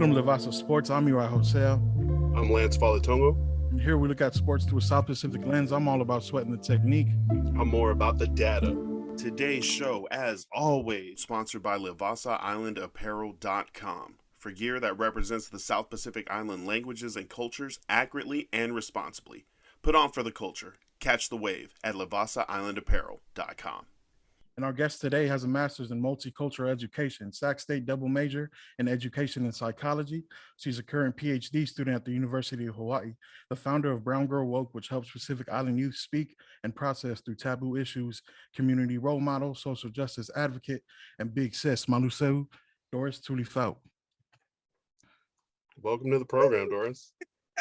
Welcome to VASA Sports. I'm Uri Hosel. I'm Lance Falatongo. And here we look at sports through a South Pacific lens. I'm all about sweating the technique. I'm more about the data. Today's show, as always, sponsored by VASAislandapparel.com for gear that represents the South Pacific Island languages and cultures accurately and responsibly. Put on for the culture. Catch the wave at VASAislandapparel.com. And our guest today has a master's in multicultural education, Sac State double major in education and psychology. She's a current PhD student at the University of Hawaii, the founder of Brown Girl Woke, which helps Pacific Island youth speak and process through taboo issues, community role model, social justice advocate, and big sis, Maluseu Doris Tulifau. Welcome to the program, Doris.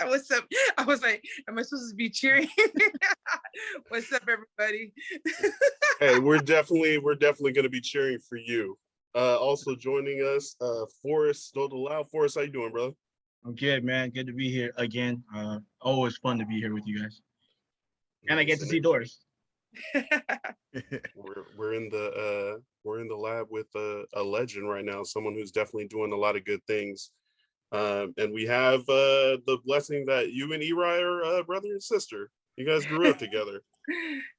What's up? I was like, am I supposed to be cheering? What's up, everybody? Hey, we're definitely going to be cheering for you. Also joining us, Forrest Dodelau. Forrest, how you doing, brother? I'm good, man. Good to be here again. Always fun to be here with you guys. And I get to see Doris. We're in the lab with a legend right now, someone who's definitely doing a lot of good things. And we have the blessing that you and Eri are brother and sister. You guys grew up together.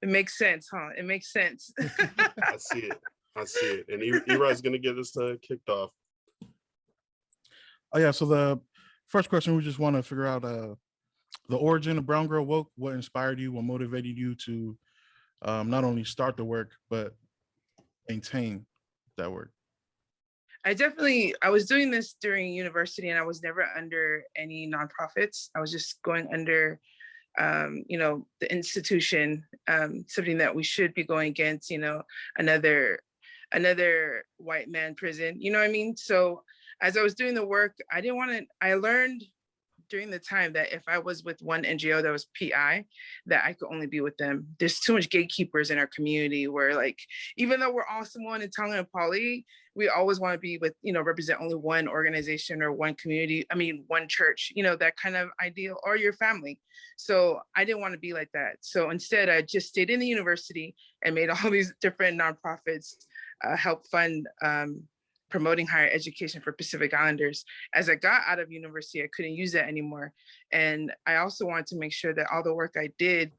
It makes sense, huh? It makes sense. I see it. And Eri's going to get us kicked off. Oh, yeah. So the first question, we just want to figure out the origin of Brown Girl Woke. What inspired you? What motivated you to not only start the work, but maintain that work? I was doing this during university, and I was never under any nonprofits. I was just going under, the institution, something that we should be going against, another white man prison, you know what I mean? So as I was doing the work, I learned during the time that if I was with one NGO that was PI, that I could only be with them. There's too much gatekeepers in our community where, like, even though we're all Samoan and Tongan and Poly, we always want to be with, represent only one organization or one community, one church, that kind of ideal, or your family. So I didn't want to be like that. So instead, I just stayed in the university and made all these different nonprofits help fund promoting higher education for Pacific Islanders. As I got out of university, I couldn't use that anymore. And I also wanted to make sure that all the work I did,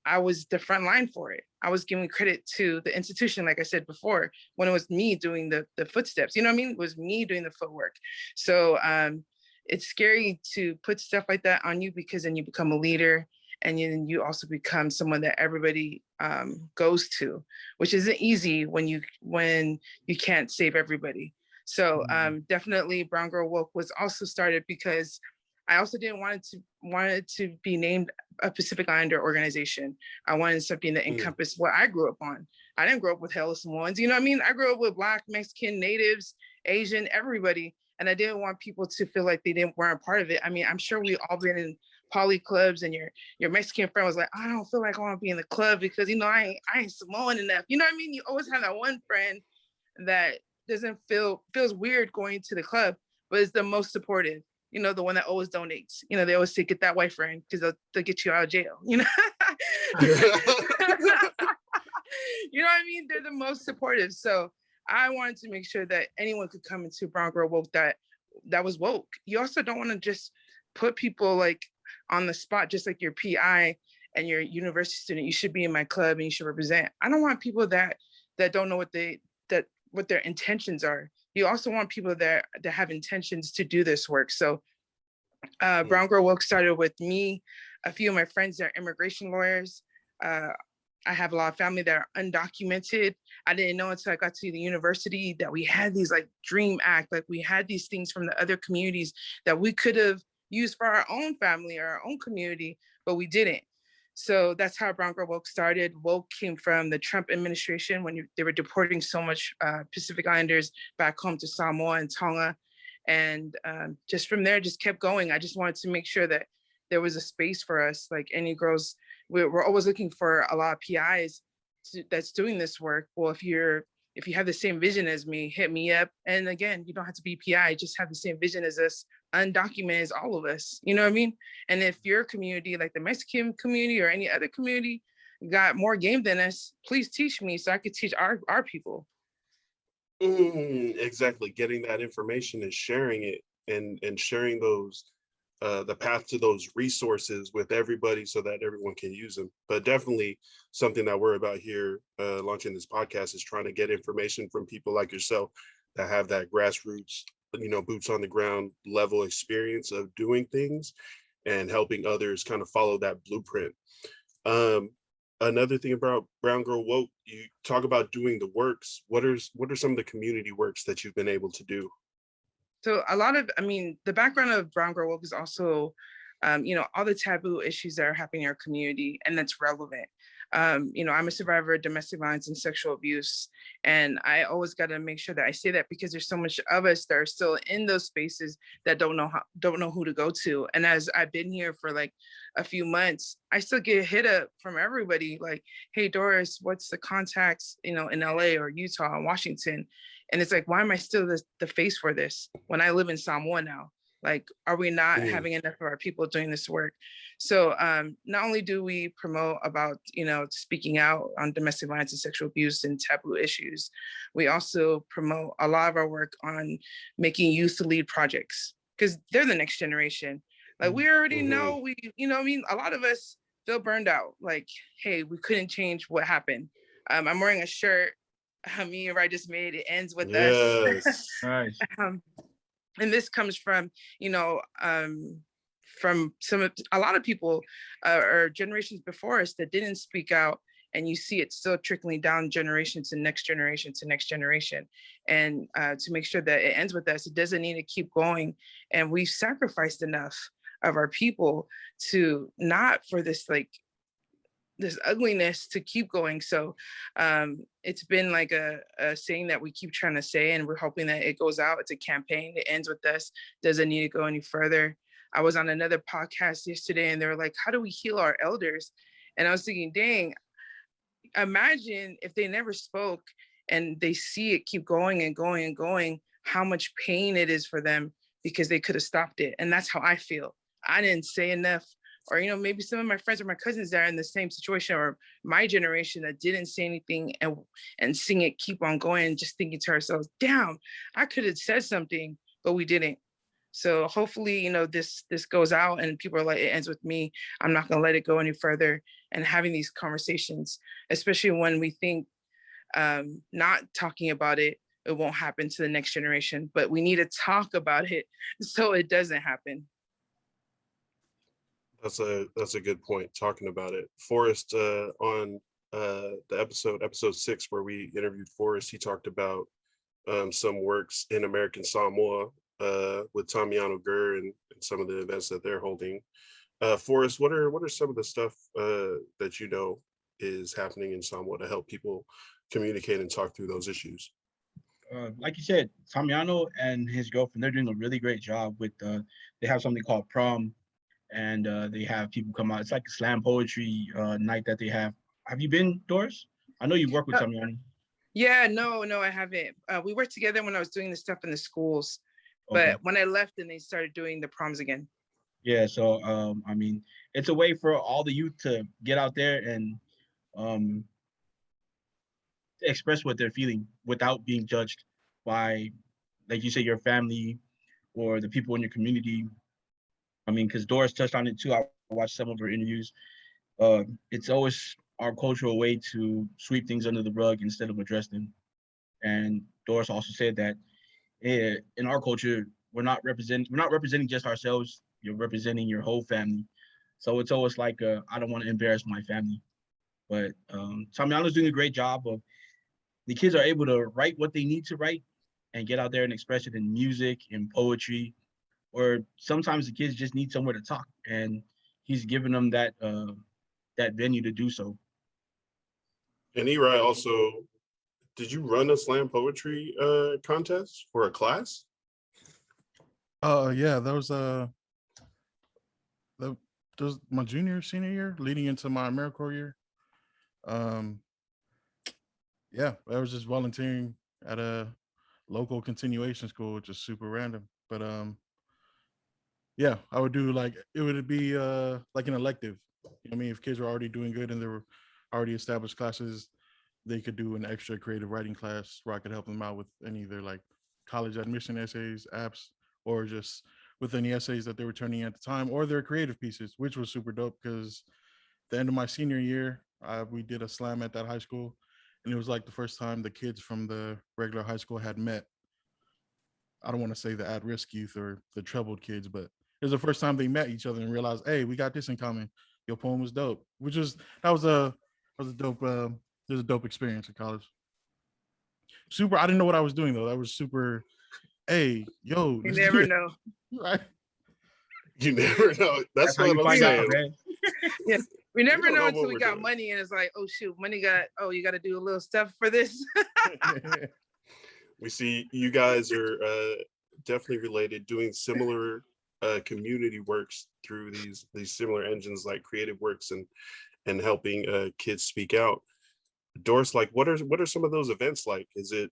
I was the front line for it. I was giving credit to the institution, like I said before, when it was me doing the footsteps, It was me doing the footwork. So it's scary to put stuff like that on you, because then you become a leader, and then you also become someone that everybody goes to, which isn't easy when you can't save everybody. So definitely Brown Girl Woke was also started because I also didn't want it to be named a Pacific Islander organization. I wanted something that encompassed what I grew up on. I didn't grow up with hella Samoans, you know what I mean? I grew up with Black, Mexican, Natives, Asian, everybody. And I didn't want people to feel like they weren't a part of it. I'm sure we all been in poly clubs, and your Mexican friend was like, I don't feel like I want to be in the club because, I ain't Samoan enough. You know what I mean? You always have that one friend that feels weird going to the club, but is the most supportive. The one that always donates. They always say, get that white friend because they'll get you out of jail. You know what I mean? They're the most supportive. So I wanted to make sure that anyone could come into Brown Girl Woke that was woke. You also don't want to just put people like on the spot, just like your PI and your university student. You should be in my club and you should represent. I don't want people that don't know what their intentions are. You also want people that have intentions to do this work. So Brown Girl Woke started with me, a few of my friends that are immigration lawyers. I have a lot of family that are undocumented. I didn't know until I got to the university that we had these like Dream Act, like we had these things from the other communities that we could have used for our own family or our own community, but we didn't. So that's how Brown Girl Woke started. Woke came from the Trump administration when they were deporting so much Pacific Islanders back home to Samoa and Tonga. And just from there, just kept going. I just wanted to make sure that there was a space for us, like any girls. We're always looking for a lot of PIs that's doing this work. Well, if you have the same vision as me, hit me up. And again, you don't have to be PI, just have the same vision as us, undocumented as all of us, you know what I mean? And if your community, like the Mexican community or any other community, got more game than us, please teach me so I could teach our people. Exactly. Getting that information and sharing it and sharing those the path to those resources with everybody so that everyone can use them. But definitely something that we're about here launching this podcast is trying to get information from people like yourself that have that grassroots, boots on the ground level experience of doing things and helping others kind of follow that blueprint. Another thing about Brown Girl Woke, you talk about doing the works. What are some of the community works that you've been able to do? So the background of Brown Girl Woke is also, all the taboo issues that are happening in our community and that's relevant. I'm a survivor of domestic violence and sexual abuse. And I always got to make sure that I say that because there's so much of us that are still in those spaces that don't know who to go to. And as I've been here for like a few months, I still get hit up from everybody like, hey, Doris, what's the contacts, in LA or Utah and Washington? And it's like, why am I still the face for this when I live in Samoa now? Like, are we not having enough of our people doing this work? So not only do we promote about, speaking out on domestic violence and sexual abuse and taboo issues, we also promote a lot of our work on making youth lead projects because they're the next generation. Like we already know, a lot of us feel burned out. Like, hey, we couldn't change what happened. I'm wearing a shirt me and I just made. It ends with us. Nice. And this comes from, from a lot of people or generations before us that didn't speak out, and you see it still trickling down generation to next generation to next generation. And to make sure that it ends with us, it doesn't need to keep going. And we've sacrificed enough of our people to not for this this ugliness to keep going. So it's been like a saying that we keep trying to say, and we're hoping that it goes out. It's a campaign. It ends with us. Doesn't need to go any further. I was on another podcast yesterday and they were like, how do we heal our elders? And I was thinking, dang, imagine if they never spoke and they see it keep going and going and going, how much pain it is for them because they could have stopped it. And that's how I feel. I didn't say enough. Or, maybe some of my friends or my cousins that are in the same situation, or my generation that didn't say anything and seeing it keep on going and just thinking to ourselves, damn, I could have said something, but we didn't. So hopefully, this goes out and people are like, it ends with me. I'm not going to let it go any further. And having these conversations, especially when we think not talking about it, it won't happen to the next generation, but we need to talk about it so it doesn't happen. That's a good point, talking about it. Forrest, on the episode 6, where we interviewed Forrest, he talked about some works in American Samoa with Tamiano Gur and some of the events that they're holding. Forrest, what are some of the stuff that is happening in Samoa to help people communicate and talk through those issues? Like you said, Tamiano and his girlfriend, they're doing a really great job with, they have something called prom, and they have people come out. It's like a slam poetry night that they have. Have you been, Doris? I know you work with Tamiano. Yeah, no, I haven't. We worked together when I was doing the stuff in the schools, but when I left, then they started doing the proms again. Yeah, so it's a way for all the youth to get out there and express what they're feeling without being judged by, like you say, your family or the people in your community. Because Doris touched on it too. I watched some of her interviews. It's always our cultural way to sweep things under the rug instead of address them. And Doris also said that in our culture, we're not representing just ourselves. You're representing your whole family. So it's always like, I don't want to embarrass my family. But Tamiano's doing a great job of, the kids are able to write what they need to write and get out there and express it in music, in poetry, or sometimes the kids just need somewhere to talk, and he's giving them that venue to do so. And Eri, also, did you run a slam poetry contest for a class? Yeah, that was my senior year, leading into my AmeriCorps year. Yeah, I was just volunteering at a local continuation school, which is super random. But yeah, I would do it would be like an elective. If kids were already doing good and there were already established classes, they could do an extra creative writing class where I could help them out with any of their college admission essays, apps, or just within the essays that they were turning in at the time, or their creative pieces, which was super dope because the end of my senior year, we did a slam at that high school, and it was like the first time the kids from the regular high school had met. I don't want to say the at-risk youth or the troubled kids, but it was the first time they met each other and realized, hey, we got this in common. Your poem was dope, which was that was a dope it was a dope experience in college. Super. I didn't know what I was doing though. That was super. Hey, yo, You let's do never it. know. Right. You never know. That's how what you I'm find out, saying. man. Yeah, we never don't know know until what we we're got doing. money, and it's like, oh shoot, money got. Oh, you got to do a little stuff for this. We see you guys are definitely related, doing similar community works through these similar engines like Creative Works and helping kids speak out. Doris, like what are some of those events like? Is it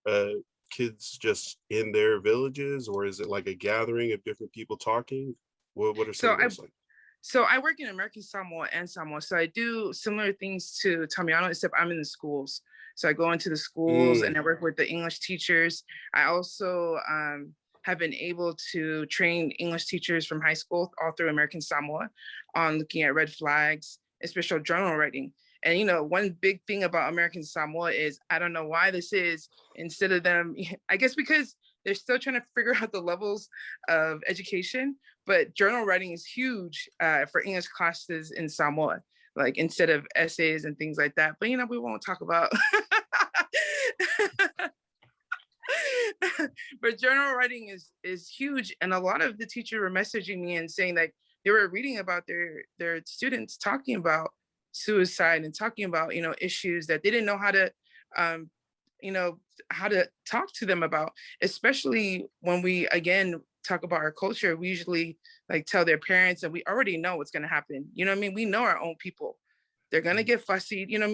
kids just in their villages, or is it like a gathering of different people talking? What are some So of those like? So I work in American Samoa and Samoa. So I do similar things to Tamiano, except I'm in the schools. So I go into the schools and I work with the English teachers. I also have been able to train English teachers from high school all through American Samoa on looking at red flags, especially journal writing. And, you know, one big thing about American Samoa is, I don't know why this is, instead of them, I guess because they're still trying to figure out the levels of education, but journal writing is huge for English classes in Samoa, like instead of essays and things like that. But, you know, we won't talk about. But journal writing is huge. And a lot of the teachers were messaging me and saying that they were reading about their students talking about suicide and talking about, you know, issues that they didn't know how to, you know, how to talk to them about, especially when we, again, talk about our culture. We usually like tell their parents and we already know what's going to happen. You know what I mean? We know our own people. They're going to get fussy. You know what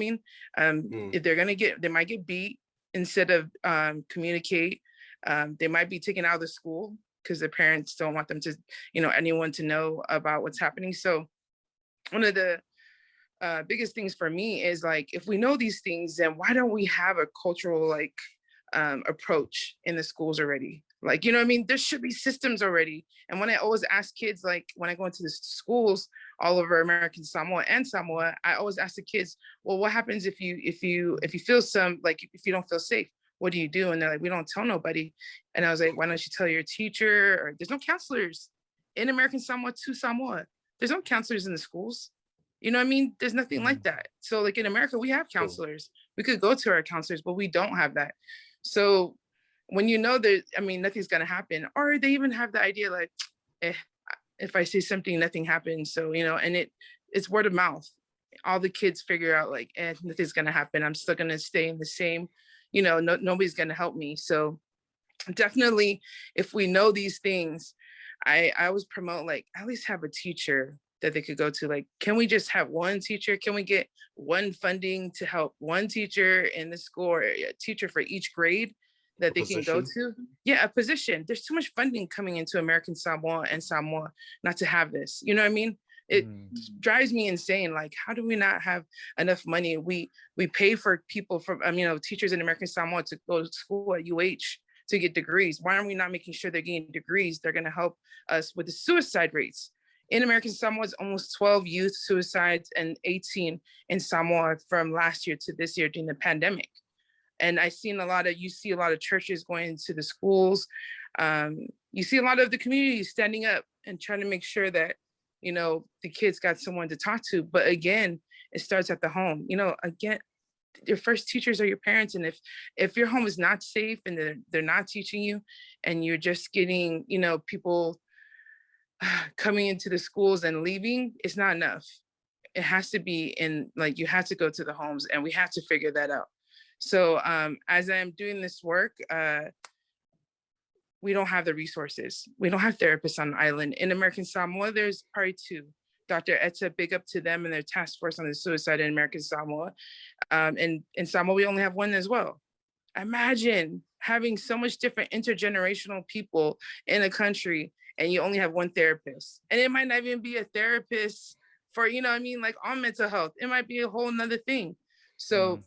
I mean? If they're going to they might get beat instead of communicate. They might be taken out of the school because their parents don't want them to, you know, anyone to know about what's happening. So one of the biggest things for me is like, if we know these things, then why don't we have a cultural like approach in the schools already? Like, you know what I mean? There should be systems already. And when I always ask kids, like when I go into the schools all over American Samoa and Samoa, I always ask the kids, well, what happens if you feel if you don't feel safe? What do you do? And they're like, we don't tell nobody. And I was like, why don't you tell your teacher? Or there's no counselors in American Samoa to Samoa. There's no counselors in the schools. You know what I mean? There's nothing like that. So like in America, we have counselors. We could go to our counselors, but we don't have that. So when you know that, I mean, nothing's going to happen, or they even have the idea like, if I say something, nothing happens. So, you know, and it's word of mouth. All the kids figure out like, nothing's going to happen. I'm still going to stay in the same, you know, nobody's going to help me. So definitely, if we know these things, I always promote like, at least have a teacher that they could go to. Like, can we just have one teacher? Can we get one funding to help one teacher in the school, or a teacher for each grade that they can go to? Yeah, a position. There's too much funding coming into American Samoa and Samoa not to have this. You know what I mean? It drives me insane. Like, how do we not have enough money? We pay for people from, you know, teachers in American Samoa to go to school at UH to get degrees. Why aren't we not making sure they're getting degrees? They're going to help us with the suicide rates. In American Samoa, it's almost 12 youth suicides and 18 in Samoa from last year to this year during the pandemic. And you see a lot of churches going into the schools. You see a lot of the community standing up and trying to make sure that, you know, the kids got someone to talk to. But again, it starts at the home. You know, again, your first teachers are your parents. And if your home is not safe and they're not teaching you, and you're just getting, you know, people coming into the schools and leaving, it's not enough. It has to be in, like, you have to go to the homes, and we have to figure that out. So as I'm doing this work, we don't have the resources. We don't have therapists on the island. In American Samoa, there's probably 2. Dr. Etta, big up to them and their task force on the suicide in American Samoa. And in Samoa, we only have 1 as well. Imagine having so much different intergenerational people in a country, and you only have 1 therapist. And it might not even be a therapist for, you know what I mean, like on mental health. It might be a whole nother thing. So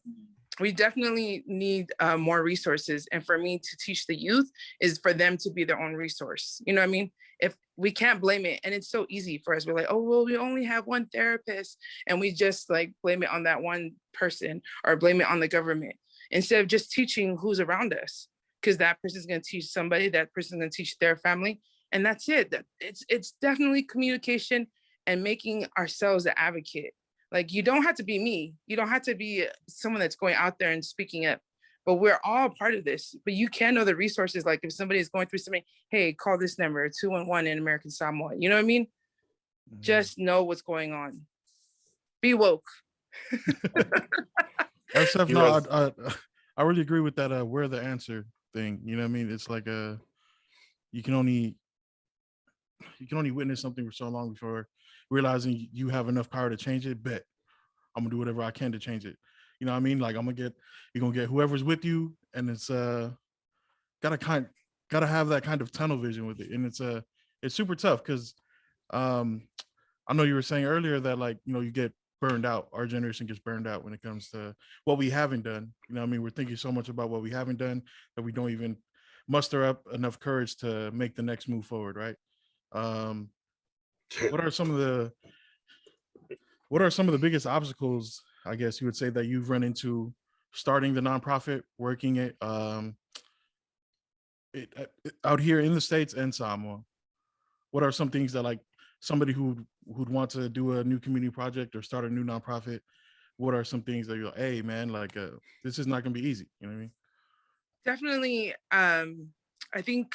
we definitely need more resources. And for me to teach the youth is for them to be their own resource. You know what I mean? If we can't blame it, and it's so easy for us, we're like, oh, well, we only have one therapist, and we just like blame it on that one person or blame it on the government instead of just teaching who's around us, because that person's going to teach somebody, that person's going to teach their family, and that's it. It's definitely communication and making ourselves an advocate. Like, you don't have to be me. You don't have to be someone that's going out there and speaking up, but we're all part of this. But you can know the resources. Like if somebody is going through something, hey, call this number, 211 in American Samoa. You know what I mean? Mhm. Just know what's going on. Be woke. SF, You no, guys- I really agree with that. We're the answer thing. You know what I mean? It's like you can only witness something for so long before realizing you have enough power to change it. Bet I'm gonna do whatever I can to change it. You know what I mean? Like you're gonna get whoever's with you, and it's gotta have that kind of tunnel vision with it, and it's super tough because I know you were saying earlier that like you get burned out. Our generation gets burned out when it comes to what we haven't done. You know what I mean? We're thinking so much about what we haven't done that we don't even muster up enough courage to make the next move forward, right? What are some of the biggest obstacles, I guess you would say, that you've run into starting the nonprofit, working it, out here in the States and Samoa? What are some things that like somebody who'd want to do a new community project or start a new nonprofit? What are some things that you're like, hey man, like this is not gonna be easy. You know what I mean? Definitely. I think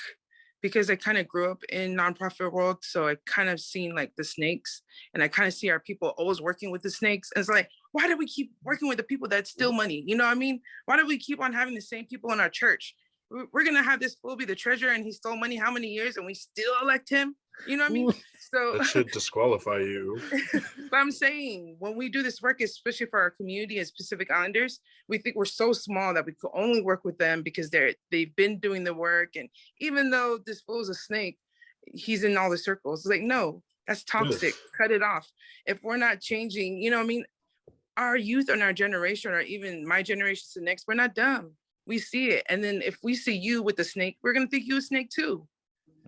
because I kind of grew up in nonprofit world, so I kind of seen like the snakes, and I kind of see our people always working with the snakes. And it's like, why do we keep working with the people that steal money? You know what I mean? Why do we keep on having the same people in our church? We're gonna have this fool be the treasurer, and he stole money how many years, and we still elect him? You know what I mean? Ooh. So That should disqualify you. but I'm saying when we do this work, especially for our community as Pacific Islanders, we think we're so small that we could only work with them because they've been doing the work. And even though this fool's a snake, he's in all the circles. It's like, no, that's toxic. Cut it off. If we're not changing, you know what I mean? Our youth and our generation, or even my generation to the next, we're not dumb. We see it. And then if we see you with the snake, we're gonna think you a snake too.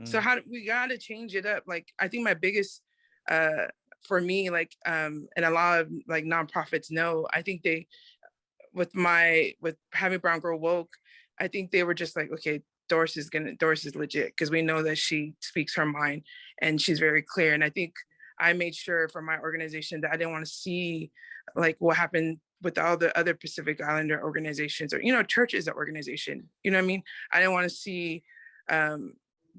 So we gotta change it up. Like I think my biggest for me, like and a lot of like nonprofits know, I think they with having Brown Girl Woke, I think they were just like, okay, Doris is legit, because we know that she speaks her mind and she's very clear. And I think I made sure for my organization that I didn't want to see like what happened with all the other Pacific Islander organizations, or church is an organization. You know what I mean? I didn't want to see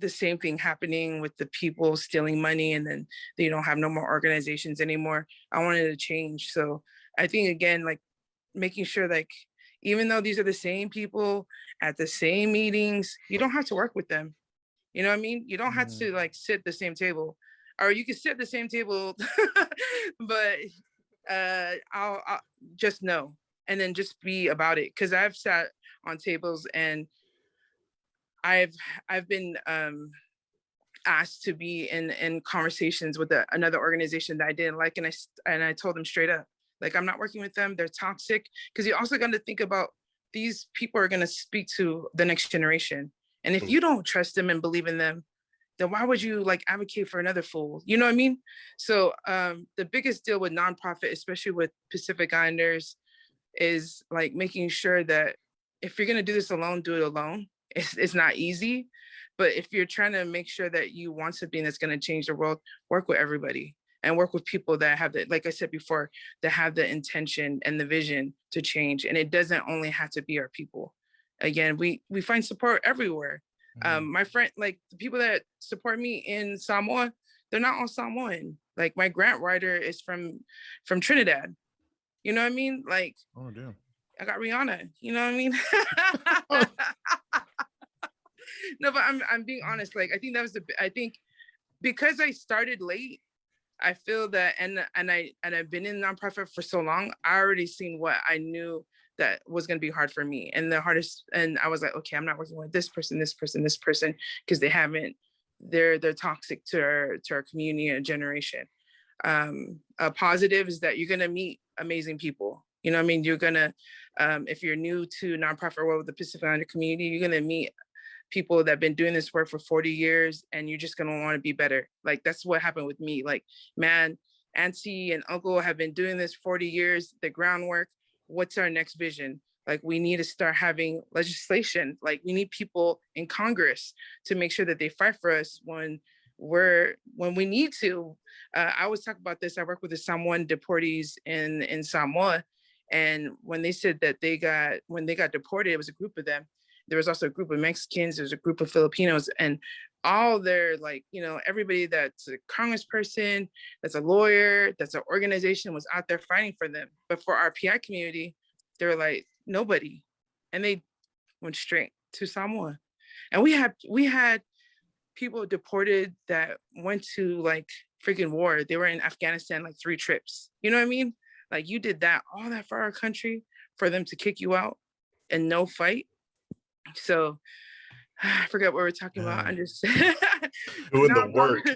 the same thing happening with the people stealing money, and then they don't have no more organizations anymore. I wanted to change. So I think, again, like making sure, like, even though these are the same people at the same meetings, you don't have to work with them. You know what I mean? You don't have to like sit at the same table, or you can sit at the same table, but I'll just know, and then just be about it. Cause I've sat on tables and I've been asked to be in conversations with another organization that I didn't like, and I told them straight up, like, I'm not working with them. They're toxic. Because you also got to think about, these people are going to speak to the next generation, and if you don't trust them and believe in them, then why would you like advocate for another fool? You know what I mean? So the biggest deal with nonprofit, especially with Pacific Islanders, is like making sure that if you're going to do this alone, do it alone. It's not easy, but if you're trying to make sure that you want something that's going to change the world, work with everybody and work with people that have the, like I said before, that have the intention and the vision to change. And it doesn't only have to be our people. Again, we find support everywhere. My friend, like the people that support me in Samoa, they're not all Samoan. Like my grant writer is from Trinidad. You know what I mean? Like, oh damn, I got Rihanna. You know what I mean? No, but I'm being honest. Like, I think that was I think because I started late, I feel that, and I've been in nonprofit for so long, I already seen what I knew that was going to be hard for me. And the hardest, and I was like, okay, I'm not working with this person, because they're toxic to our community and generation. A positive is that you're going to meet amazing people. You know what I mean? You're gonna, if you're new to nonprofit world with the Pacific Islander community, you're gonna meet people that have been doing this work for 40 years and you're just gonna wanna be better. Like that's what happened with me. Like, man, auntie and uncle have been doing this 40 years, the groundwork. What's our next vision? Like we need to start having legislation. Like we need people in Congress to make sure that they fight for us when we need to. I always talk about this. I work with the Samoan deportees in Samoa. And when they said that when they got deported, it was a group of them. There was also a group of Mexicans, there's a group of Filipinos, and all their, like, you know, everybody that's a congressperson, that's a lawyer, that's an organization was out there fighting for them. But for our PI community, they were like, nobody. And they went straight to Samoa. And we had people deported that went to like freaking war. They were in Afghanistan like 3 trips. You know what I mean? Like you did that, all that for our country, for them to kick you out and no fight. So I forgot what we're talking about. I'm just doing the work.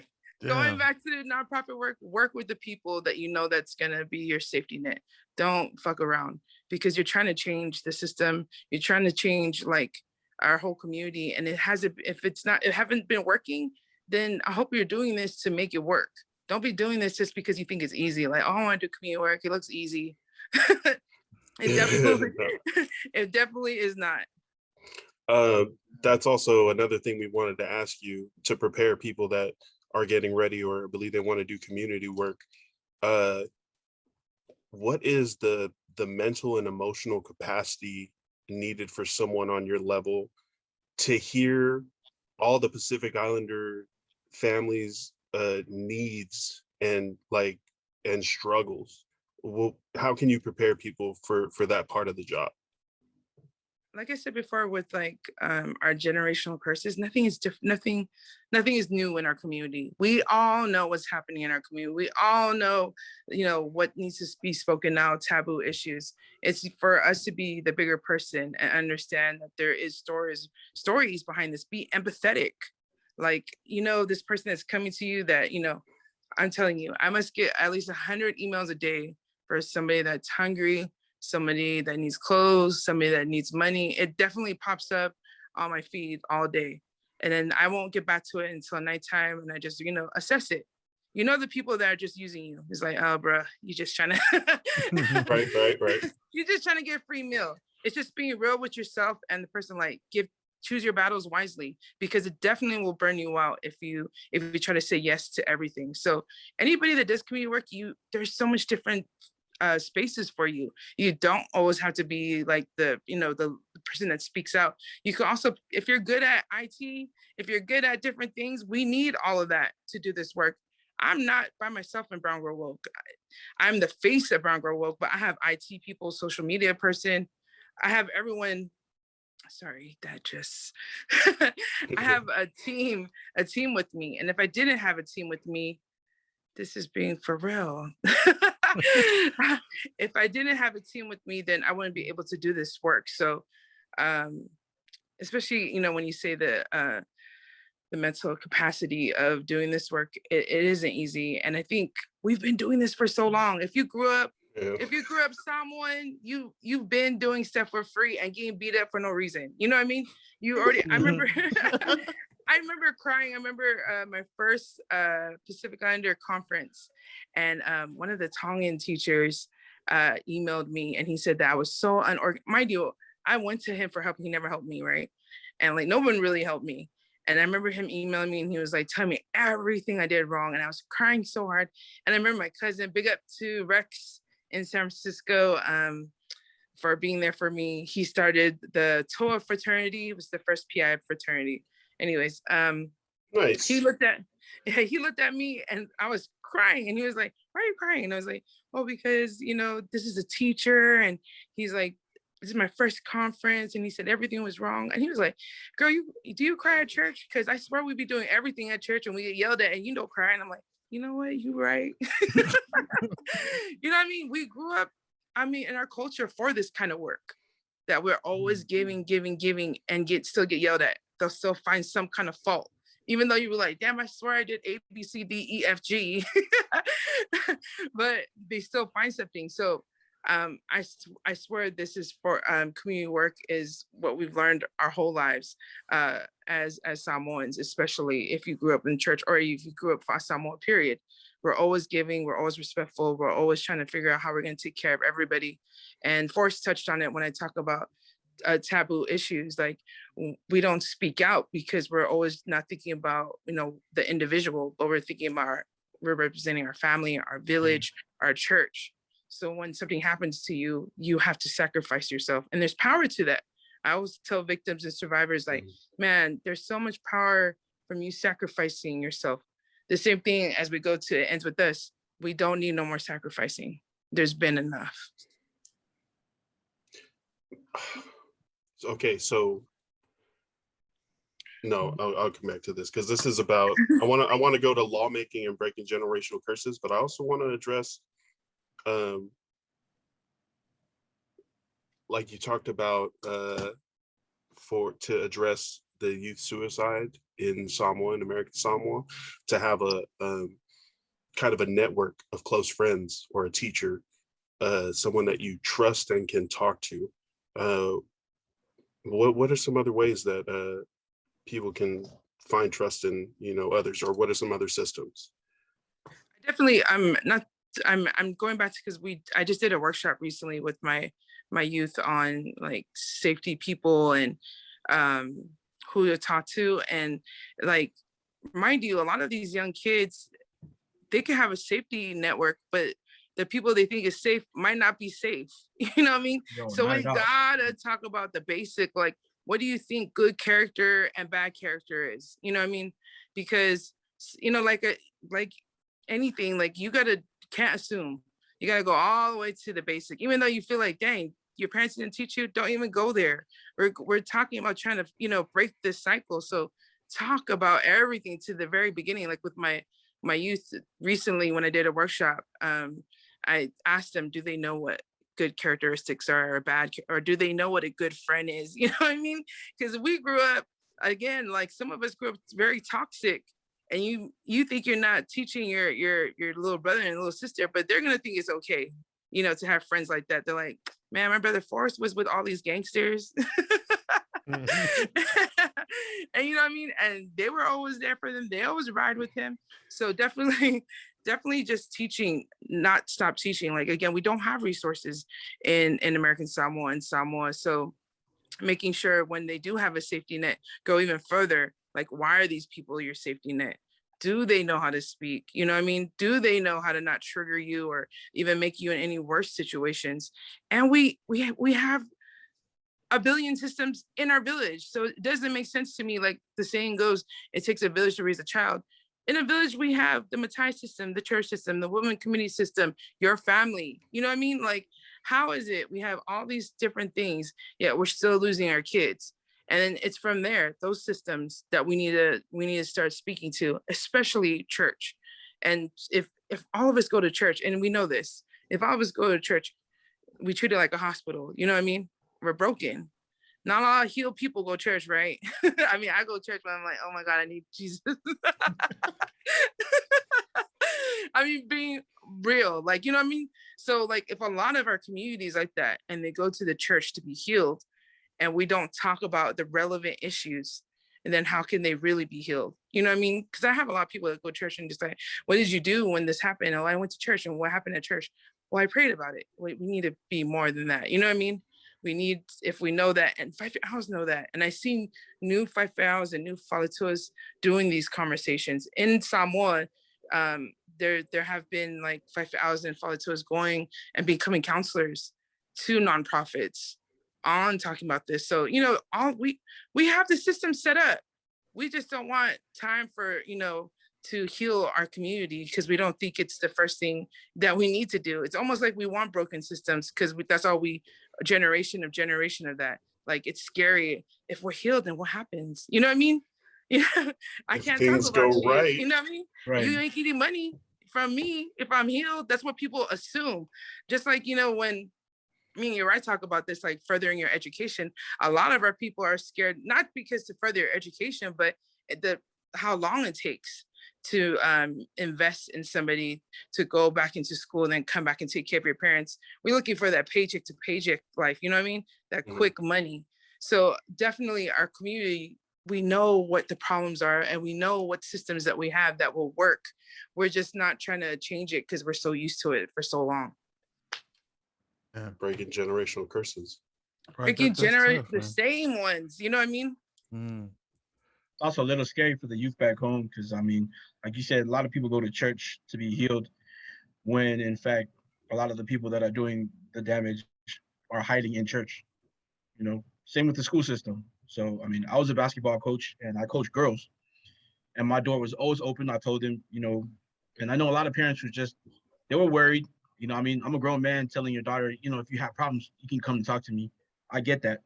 Going back to the nonprofit work with the people that you know that's gonna be your safety net. Don't fuck around, because you're trying to change the system. You're trying to change like our whole community, and it haven't been working, then I hope you're doing this to make it work. Don't be doing this just because you think it's easy. Like, oh, I want to do community work. It looks easy. It definitely is not. That's also another thing we wanted to ask you, to prepare people that are getting ready or believe they want to do community work. What is the mental and emotional capacity needed for someone on your level to hear all the Pacific Islander families' needs and struggles? Well, how can you prepare people for that part of the job? Like I said before, with like our generational curses, nothing is different. Nothing is new in our community. We all know what's happening in our community. We all know, you know, what needs to be spoken now, taboo issues. It's for us to be the bigger person and understand that there is stories behind this. Be empathetic. Like, you know, this person that's coming to you that, you know, I'm telling you, I must get at least 100 emails a day for somebody that's hungry, somebody that needs clothes, somebody that needs money. It definitely pops up on my feed all day. And then I won't get back to it until nighttime, and I just, you know, assess it. You know, the people that are just using you. It's like, oh, bro, you just trying to Right. You're just trying to get a free meal. It's just being real with yourself and the person. Like, choose your battles wisely, because it definitely will burn you out if you try to say yes to everything. So anybody that does community work, there's so much different spaces for you. You don't always have to be like the person that speaks out. You can also, if you're good at IT, if you're good at different things, we need all of that to do this work. I'm not by myself in Brown Girl Woke. I'm the face of Brown Girl Woke, but I have IT people, social media person. I have everyone. Sorry, that just I have a team with me. And if I didn't have a team with me, this is being for real. If I didn't have a team with me, then I wouldn't be able to do this work. So especially, you know, when you say the mental capacity of doing this work, it isn't easy. And I think we've been doing this for so long. If you grew up Samoan, you've been doing stuff for free and getting beat up for no reason. You know what I mean? I remember I remember crying. I remember my first Pacific Islander conference, and one of the Tongan teachers emailed me, and he said that I was so unorganized. Mind you, I went to him for help. He never helped me, right? And like no one really helped me. And I remember him emailing me, and he was like telling me everything I did wrong, and I was crying so hard. And I remember my cousin, big up to Rex in San Francisco, for being there for me. He started the TOA fraternity. It was the first PI fraternity. Anyways, nice. He looked at me, and I was crying, and he was like, "Why are you crying?" And I was like, "Well, because, you know, this is a teacher," and he's like, "This is my first conference," and he said everything was wrong. And he was like, "Girl, do you cry at church? Because I swear we be doing everything at church and we get yelled at and you don't cry." And I'm like, you know what? You right. You know what I mean? We grew up, in our culture for this kind of work, that we're always giving, and still get yelled at. They'll still find some kind of fault, even though you were like, damn, I swear I did A, B, C, D, E, F, G. But they still find something. So I swear this is for community work is what we've learned our whole lives as Samoans, especially if you grew up in church or if you grew up for Samoa, period. We're always giving, we're always respectful, we're always trying to figure out how we're going to take care of everybody. And Forrest touched on it when I talk about taboo issues. Like, we don't speak out because we're always not thinking about, the individual, but we're thinking about we're representing our family, our village, our church. So when something happens to you, you have to sacrifice yourself. And there's power to that. I always tell victims and survivors, like, man, there's so much power from you sacrificing yourself. The same thing as we go to It Ends With Us. We don't need no more sacrificing. There's been enough. Okay, so no, I'll come back to this because this is about, I want to go to lawmaking and breaking generational curses, but I also want to address, like you talked about, to address the youth suicide in Samoa, in American Samoa, to have a kind of a network of close friends or a teacher, someone that you trust and can talk to. What are some other ways that people can find trust in, others, or what are some other systems? Definitely, I'm going back to, because I just did a workshop recently with my youth on like safety people and who to talk to, and like, mind you, a lot of these young kids, they can have a safety network, but the people they think is safe might not be safe. You know what I mean? No, So not we at all. gotta talk about the basic, like, what do you think good character and bad character is? You know what I mean? Because, like anything, like, can't assume. You gotta go all the way to the basic, even though you feel like, dang, your parents didn't teach you, don't even go there. We're talking about trying to, break this cycle. So talk about everything to the very beginning. Like with my youth recently, when I did a workshop, I asked them, do they know what good characteristics are, or bad, or do they know what a good friend is? You know what I mean? Because we grew up, again, like some of us grew up very toxic, and you think you're not teaching your little brother and little sister, but they're gonna think it's okay, to have friends like that. They're like, man, my brother Forrest was with all these gangsters. And you know what I mean? And they were always there for them. They always ride with him. So definitely just teaching, not stop teaching. Like, again, we don't have resources in American Samoa and Samoa. So making sure when they do have a safety net, go even further. Like, why are these people your safety net? Do they know how to speak? You know what I mean? Do they know how to not trigger you or even make you in any worse situations? And we have a billion systems in our village. So it doesn't make sense to me. Like the saying goes, it takes a village to raise a child. In a village, we have the Matai system, the church system, the women community system, your family. You know what I mean? Like, how is it we have all these different things, yet we're still losing our kids? And then it's from there, those systems, that we need to start speaking to, especially church. And if all of us go to church, and we know this, if all of us go to church, we treat it like a hospital. You know what I mean? We're broken. Not all healed people go to church, right? I mean, I go to church when I'm like, oh my God, I need Jesus. I mean, being real, like, you know what I mean? So like, if a lot of our communities like that, and they go to the church to be healed, and we don't talk about the relevant issues, and then how can they really be healed? You know what I mean? Because I have a lot of people that go to church and just like, what did you do when this happened? Oh, I went to church. And what happened at church? Well, I prayed about it. We need to be more than that. You know what I mean? We need, if we know that, and Five Hours know that. And I've seen new Five Hours and new Falatuas doing these conversations. In Samoa, there have been like 5 Hours and Falatuas going and becoming counselors to nonprofits on talking about this. So, we have the system set up. We just don't want time for, to heal our community, because we don't think it's the first thing that we need to do. It's almost like we want broken systems, because that's all generation of that. Like, it's scary. If we're healed, then what happens? You know what I mean? I If can't things talk about go shit. right. You know what I mean? Right. You ain't getting money from me if I'm healed. That's what people assume. Just like, when me and I talk about this, like furthering your education, a lot of our people are scared, not because to further your education, but how long it takes. to invest in somebody to go back into school and then come back and take care of your parents. We're looking for that paycheck to paycheck life, you know what I mean? That quick money. So definitely our community, we know what the problems are and we know what systems that we have that will work. We're just not trying to change it because we're so used to it for so long. Yeah, breaking generational curses. Right, can generate the same ones, you know what I mean? It's also a little scary for the youth back home because, I mean, like you said, a lot of people go to church to be healed when, in fact, a lot of the people that are doing the damage are hiding in church. You know, same with the school system. So, I mean, I was a basketball coach and I coach girls, and my door was always open. I told them, you know, and I know a lot of parents were just, they were worried. You know, I mean, I'm a grown man telling your daughter, you know, if you have problems, you can come and talk to me. I get that.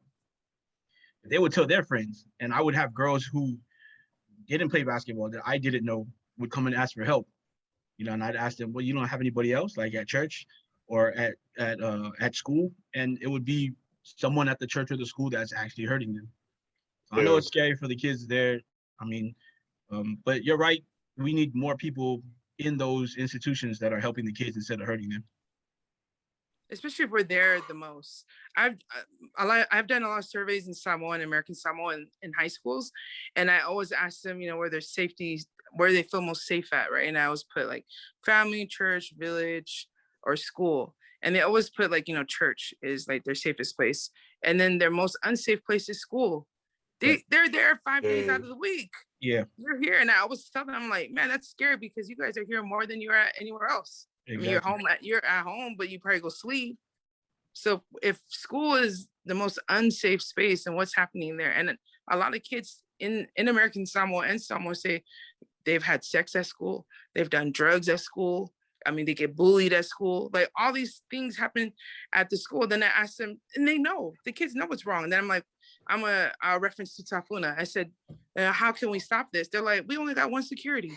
But they would tell their friends, and I would have girls who didn't play basketball that I didn't know would come and ask for help. You know, and I'd ask them, well, you don't have anybody else, like at church or at school, and it would be someone at the church or the school that's actually hurting them. So I know it's scary for the kids there. I mean, but you're right. We need more people in those institutions that are helping the kids instead of hurting them. Especially if we're there the most. I've done a lot of surveys in Samoa and American Samoa in high schools, and I always ask them, you know, where their safety, where they feel most safe at, right? And I always put like family, church, village, or school, and they always put like, you know, church is like their safest place, and then their most unsafe place is school. They're there 5 days out of the week. Yeah, you're here, and I always tell them, I'm like, man, that's scary because you guys are here more than you're at anywhere else. Exactly. I mean, you're at home, but you probably go sleep. So if school is the most unsafe space, and what's happening there, and a lot of kids in American Samoa and Samoa say they've had sex at school, they've done drugs at school. I mean, they get bullied at school. Like all these things happen at the school. Then I ask them, and they know, the kids know what's wrong. And then I'm like, I'm a reference to Tafuna. I said, how can we stop this? They're like, we only got one security.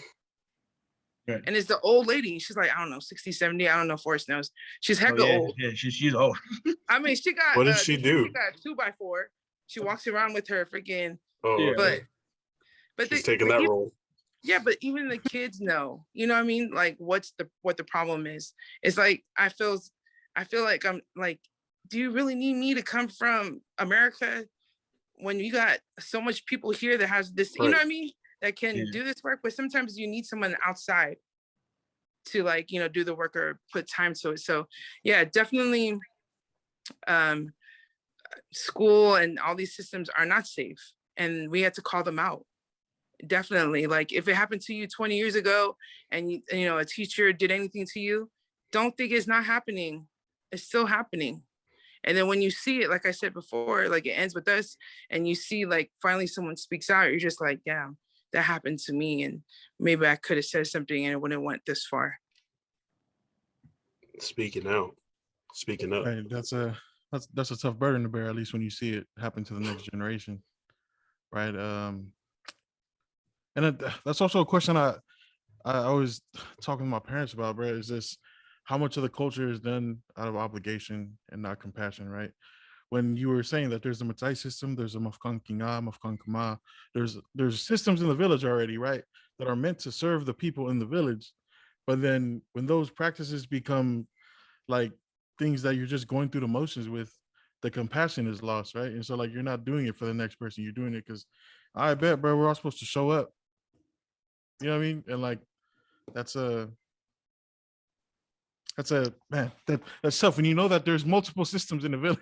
Right. And it's the old lady. She's like, I don't know, 60, 70. I don't know, Forrest knows. She's hecka old. Yeah, she's old. I mean, she got, what did she do? She got a 2x4. She walks around with her freaking, but she's taking that role. Yeah, but even the kids know, you know what I mean? Like what the problem is. It's like, I feel like I'm like, do you really need me to come from America when you got so much people here that has this, you know what I mean? That can do this work, but sometimes you need someone outside to like, you know, do the work or put time to it. So yeah, definitely school and all these systems are not safe, and we had to call them out. Definitely. Like if it happened to you 20 years ago and you know, a teacher did anything to you, don't think it's not happening. It's still happening. And then when you see it, like I said before, like it ends with us, and you see like finally someone speaks out, you're just like, damn, that happened to me, and maybe I could have said something and it wouldn't have went this far. Speaking up. Right, that's a tough burden to bear, at least when you see it happen to the next generation, right? And that's also a question I always talking to my parents about, bro. Is this how much of the culture is done out of obligation and not compassion, right? When you were saying that there's a Matai system, there's a Mafkan Kinga, Mafkan Kama, there's systems in the village already, right, that are meant to serve the people in the village. But then when those practices become like things that you're just going through the motions with, the compassion is lost, right? And so like you're not doing it for the next person, you're doing it because I bet, bro, we're all supposed to show up. You know what I mean? And like that's man, that's tough. And you know that there's multiple systems in the village,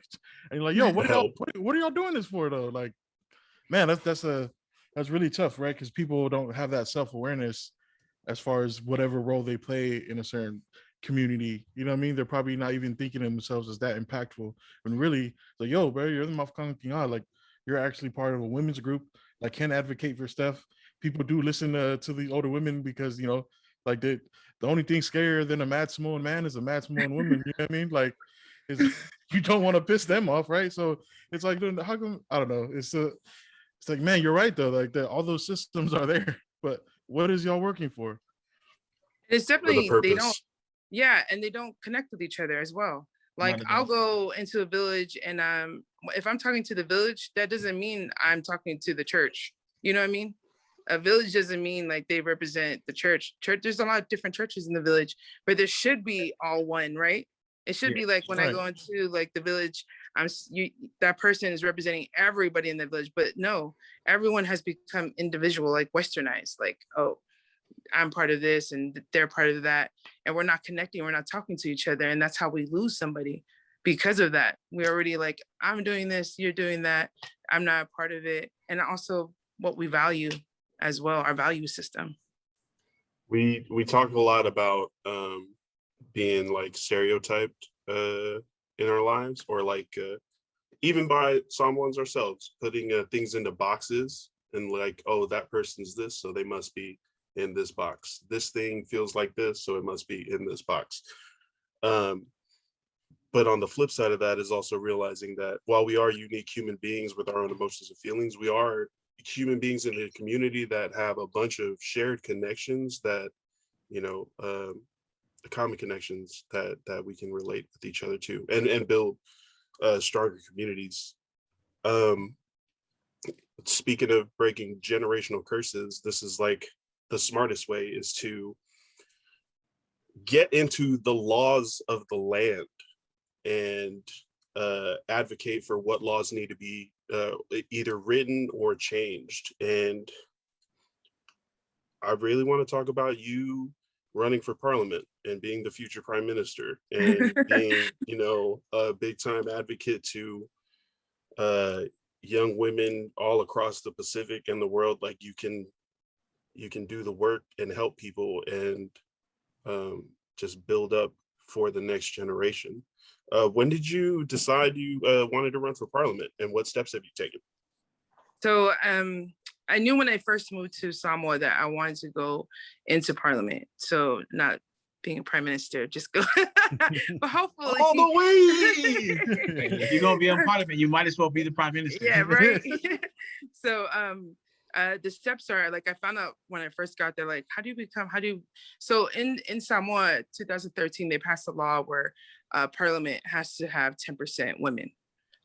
and you're like, yo, what are y'all doing this for though? Like, man, that's really tough, right? Because people don't have that self-awareness as far as whatever role they play in a certain community. You know what I mean? They're probably not even thinking of themselves as that impactful. And really, like, yo, bro, you're the Mafkan Kinga. Like, you're actually part of a women's group. Like, can advocate for stuff. People do listen to the older women because, you know, like the only thing scarier than a mad Samoan man is a mad Samoan woman. You know what I mean? Like, you don't want to piss them off, right? So it's like, how come? I don't know. It's like, man, you're right though. Like all those systems are there, but what is y'all working for? It's definitely they don't. Yeah, and they don't connect with each other as well. Like I'll go into a village, and if I'm talking to the village, that doesn't mean I'm talking to the church. You know what I mean? A village doesn't mean like they represent the church. There's a lot of different churches in the village, but there should be all one, right? It should be like when I go into like the village, that person is representing everybody in the village, but no, everyone has become individual, like westernized, like, oh, I'm part of this and they're part of that. And we're not connecting, we're not talking to each other. And that's how we lose somebody because of that. We're already like, I'm doing this, you're doing that. I'm not a part of it. And also what we value as well, our value system. We talk a lot about being like stereotyped in our lives, or like even by someone's ourselves, putting things into boxes and like, oh, that person's this, so they must be in this box. This thing feels like this, so it must be in this box. But on the flip side of that is also realizing that while we are unique human beings with our own emotions and feelings, we are human beings in a community that have a bunch of shared connections that, you know, common connections that we can relate with each other to, and build stronger communities. Speaking of breaking generational curses, this is like the smartest way is to get into the laws of the land and advocate for what laws need to be either written or changed. And I really want to talk about you running for parliament and being the future prime minister and being, you know, a big time advocate to young women all across the Pacific and the world. Like you can do the work and help people and just build up for the next generation. When did you decide you wanted to run for parliament, and what steps have you taken? So I knew when I first moved to Samoa that I wanted to go into parliament. So not being a prime minister, just go. But hopefully all the way. If you're gonna be on parliament, you might as well be the prime minister. Yeah, right. So the steps are like, I found out when I first got there, like so in Samoa 2013 they passed a law where parliament has to have 10% women.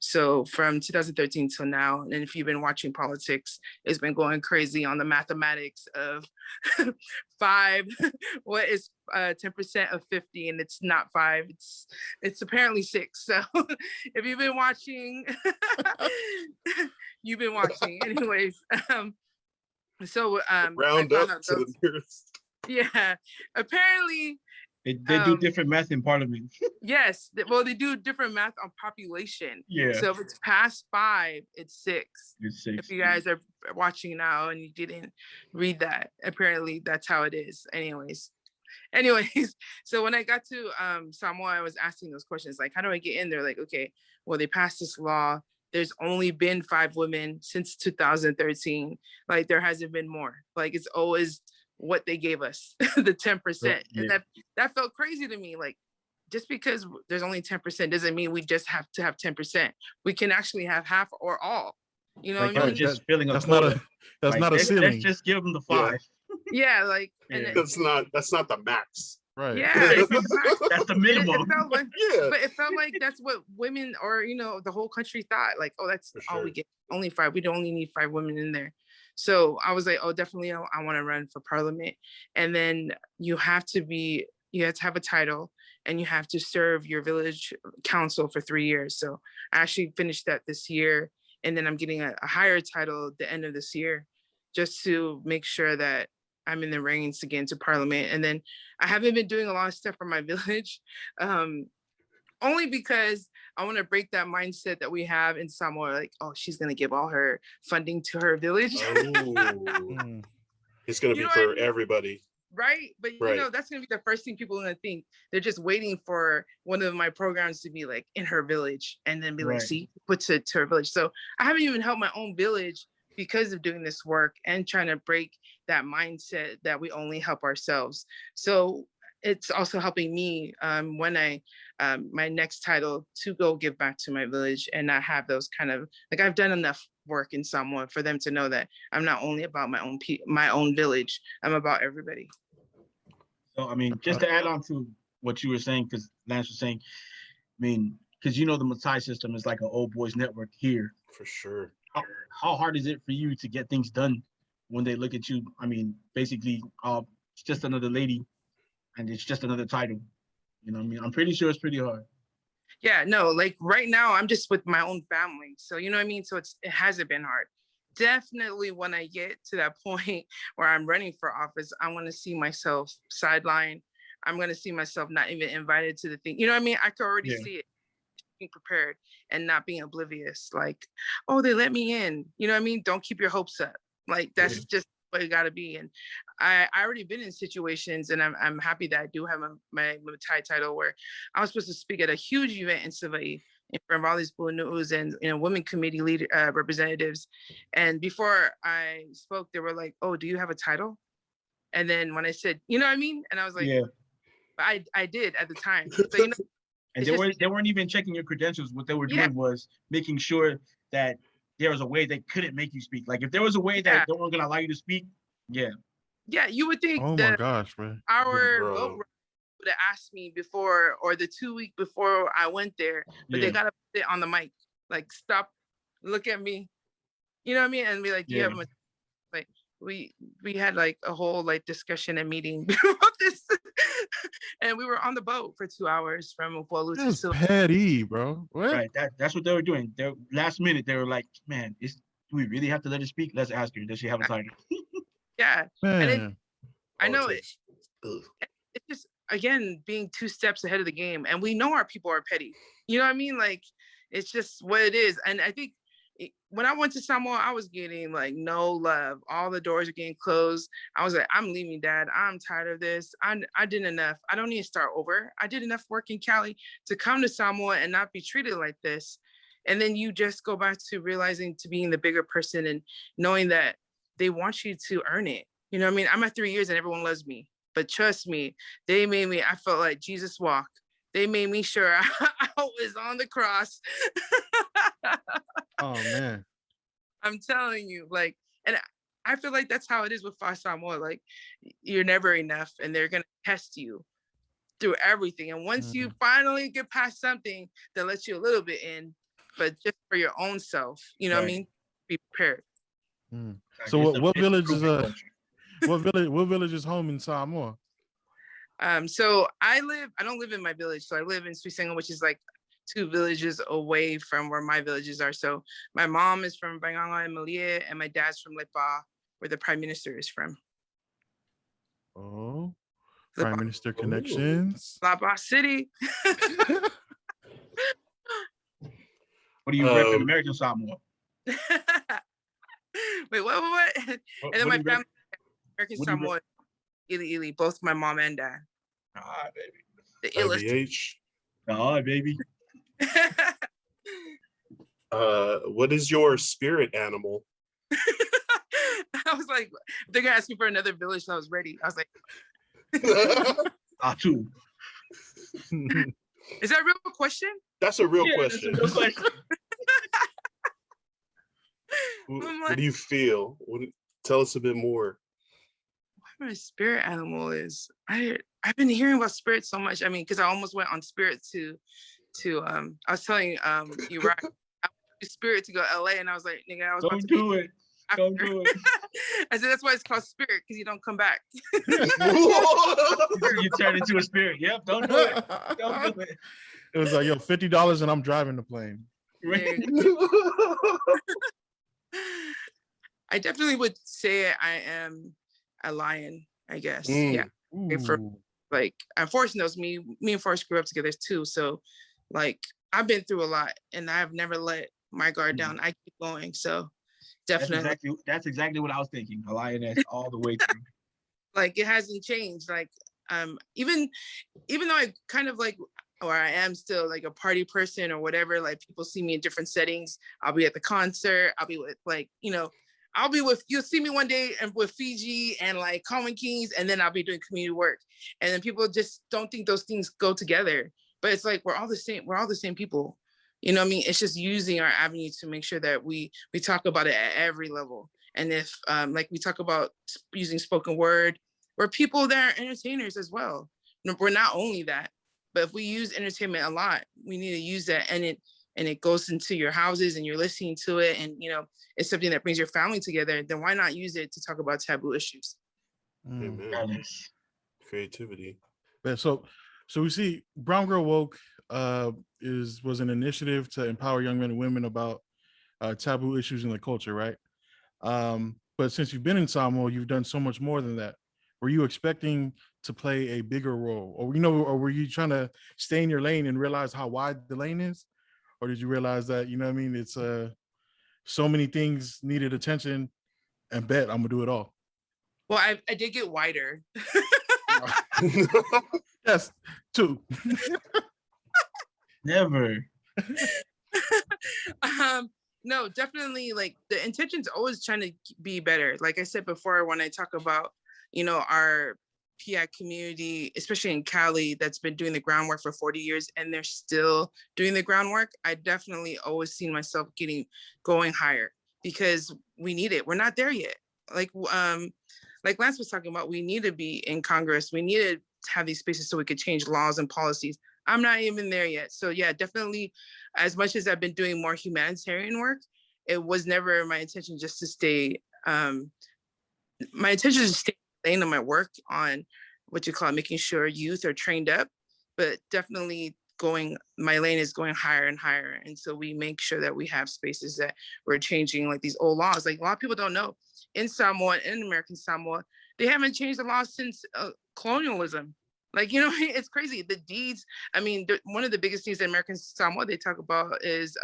So from 2013 till now, and if you've been watching politics, it's been going crazy on the mathematics of 5. What is 10% of 50? And it's not 5. It's apparently 6. So if you've been watching, you've been watching. Anyways, so round up to the nearest. Yeah, apparently. They do different math in parliament. Yes, well, they do different math on population. Yeah. So if it's past 5, it's 6. It's 6. If you guys are watching now and you didn't read that, apparently that's how it is. Anyways, so when I got to Samoa, I was asking those questions like, how do I get in there? Like, okay, well, they passed this law. There's only been 5 women since 2013. Like, there hasn't been more. Like, it's always what they gave us, the 10%. Yeah. And that felt crazy to me. Like, just because there's only 10% doesn't mean we just have to have 10%. We can actually have half or all. You know, like, what I mean? Just filling up. That's not a ceiling. Let's just give them the 5. Yeah, like that's not the max. Right. Yeah, that's the minimum. But it felt like that's what women, or the whole country thought. Like, oh, that's all we get. Only 5. We'd only need 5 women in there. So I was like, oh, definitely, I want to run for parliament. And then you have to have a title, and you have to serve your village council for 3 years. So I actually finished that this year, and then I'm getting a higher title at the end of this year, just to make sure that I'm in the reins to get into parliament. And then I haven't been doing a lot of stuff for my village, only because I want to break that mindset that we have in Samoa, like, oh, she's going to give all her funding to her village. Oh. It's going to be for everybody. Right. But, that's going to be the first thing people are going to think. They're just waiting for one of my programs to be like in her village, and then be like, see, put to her village. So I haven't even helped my own village because of doing this work and trying to break that mindset that we only help ourselves. So it's also helping me when my next title to go give back to my village and not have those kind of, like, I've done enough work in Samoa for them to know that I'm not only about my own village, I'm about everybody. So, I mean, just to add on to what you were saying, because Lance was saying, I mean, because the Matai system is like an old boys network here. For sure. How hard is it for you to get things done when they look at you, I mean, basically, it's just another lady, and it's just another title. You know what I mean? I'm pretty sure it's pretty hard. Yeah, no, like right now I'm just with my own family. So you know what I mean? So it hasn't been hard. Definitely when I get to that point where I'm running for office, I want to see myself sidelined. I'm going to see myself not even invited to the thing. You know what I mean? I could already see it, being prepared and not being oblivious. Like, oh, they let me in. You know what I mean? Don't keep your hopes up. Like that's just what it got to be. And I already been in situations, and I'm happy that I do have my Thai title, where I was supposed to speak at a huge event in Savai'i in front of all these Blue News and women committee leader representatives. And before I spoke, they were like, "Oh, do you have a title?" And then when I said, you know what I mean, and I was like, Yeah. I did at the time. So you know, and they weren't even checking your credentials. What they were doing was making sure that there was a way they couldn't make you speak. Like if there was a way that they weren't gonna allow you to speak, yeah, you would think oh my gosh, man, our vote would have asked me before, or the 2 weeks before I went there, but they gotta put it on the mic, like stop, look at me, you know what I mean, and be like, yeah, like we had like a whole like discussion and meeting about this, and we were on the boat for 2 hours from Upolu to That's petty, bro. What? Right, that's what they were doing. They last minute they were like, man, do we really have to let her speak? Let's ask her, does she have a title? Yeah, man. And I know it's just, again, being 2 steps ahead of the game, and we know our people are petty. You know what I mean? Like it's just what it is. And I think when I went to Samoa, I was getting like no love. All the doors are getting closed. I was like, I'm leaving, Dad. I'm tired of this. I did enough. I don't need to start over. I did enough work in Cali to come to Samoa and not be treated like this. And then you just go back to realizing, to being the bigger person and knowing that they want you to earn it. You know what I mean? I'm at 3 years and everyone loves me. But trust me, they made me, I felt like Jesus walked. They made me sure I was on the cross. Oh man. I'm telling you, like, and I feel like that's how it is with VASA more. Like, you're never enough, and they're gonna test you through everything. And once you finally get past something that lets you a little bit in, but just for your own self, you know what I mean? Be prepared. So what village is what village is home in Samoa? So I don't live in my village. So I live in Suisenga, which is like 2 villages away from where my villages are. So my mom is from Banganga and Malia, and my dad's from Lepa, where the prime minister is from. Oh, Lepa. Prime Minister connections. Lepa City. What do you rep in American Samoa? Wait, what? And then my family, American Samoa, Ili, both my mom and dad. Ah, baby. The illest. IBH. Ah, baby. What is your spirit animal? I was like, they're gonna ask me for another village, so I was ready. I was like, too. Is that a real question? That's a real question. That's a real question. What do you feel? Tell us a bit more. What my spirit animal is? I've been hearing about spirit so much. I mean, because I almost went on spirit to I was telling you, right? I went spirit to go LA, and I was like, nigga, I was Don't do it. Don't do it. I said that's why it's called spirit, because you don't come back. You turn into a spirit. Yep, don't do it. Don't do it. It was like, yo, $50 and I'm driving the plane. I definitely would say I am a lion, I guess. Yeah. For, like, unfortunately, me and Forrest grew up together too. So like I've been through a lot, and I've never let my guard down. I keep going. So definitely. That's exactly what I was thinking. A lioness all the way through. Like it hasn't changed. Like even though I kind of like, or I am still like a party person or whatever, like people see me in different settings. I'll be at the concert. I'll be with you'll see me one day and with Fiji and like Common Kings, and then I'll be doing community work. And then people just don't think those things go together. But it's like, we're all the same people. You know what I mean? It's just using our avenue to make sure that we talk about it at every level. And if like we talk about using spoken word, we're people that are entertainers as well. We're not only that, but if we use entertainment a lot, we need to use that. And and it goes into your houses and you're listening to it, and it's something that brings your family together, then why not use it to talk about taboo issues? Amen. Balance. Creativity. Yeah, so we see Brown Girl Woke was an initiative to empower young men and women about taboo issues in the culture, right? But since you've been in Samoa, you've done so much more than that. Were you expecting to play a bigger role, or or were you trying to stay in your lane and realize how wide the lane is, or did you realize that it's so many things needed attention, and bet I'm gonna do it all? Well, I did get wider. Yes, too. Never. No, definitely, like, the intention's always trying to be better. Like I said before, when I talk about our PI community, especially in Cali, that's been doing the groundwork for 40 years and they're still doing the groundwork, I definitely always seen myself going higher, because we need it. We're not there yet. Like Lance was talking about, we need to be in Congress. We need to have these spaces so we could change laws and policies. I'm not even there yet. So yeah, definitely, as much as I've been doing more humanitarian work, it was never my intention just to stay, my intention is to stay in my work on making sure youth are trained up, but definitely my lane is going higher and higher. And so we make sure that we have spaces that we're changing, like these old laws. Like, a lot of people don't know, in Samoa, in American Samoa, they haven't changed the laws since colonialism. Like, it's crazy. The deeds, I mean, one of the biggest things in American Samoa they talk about is,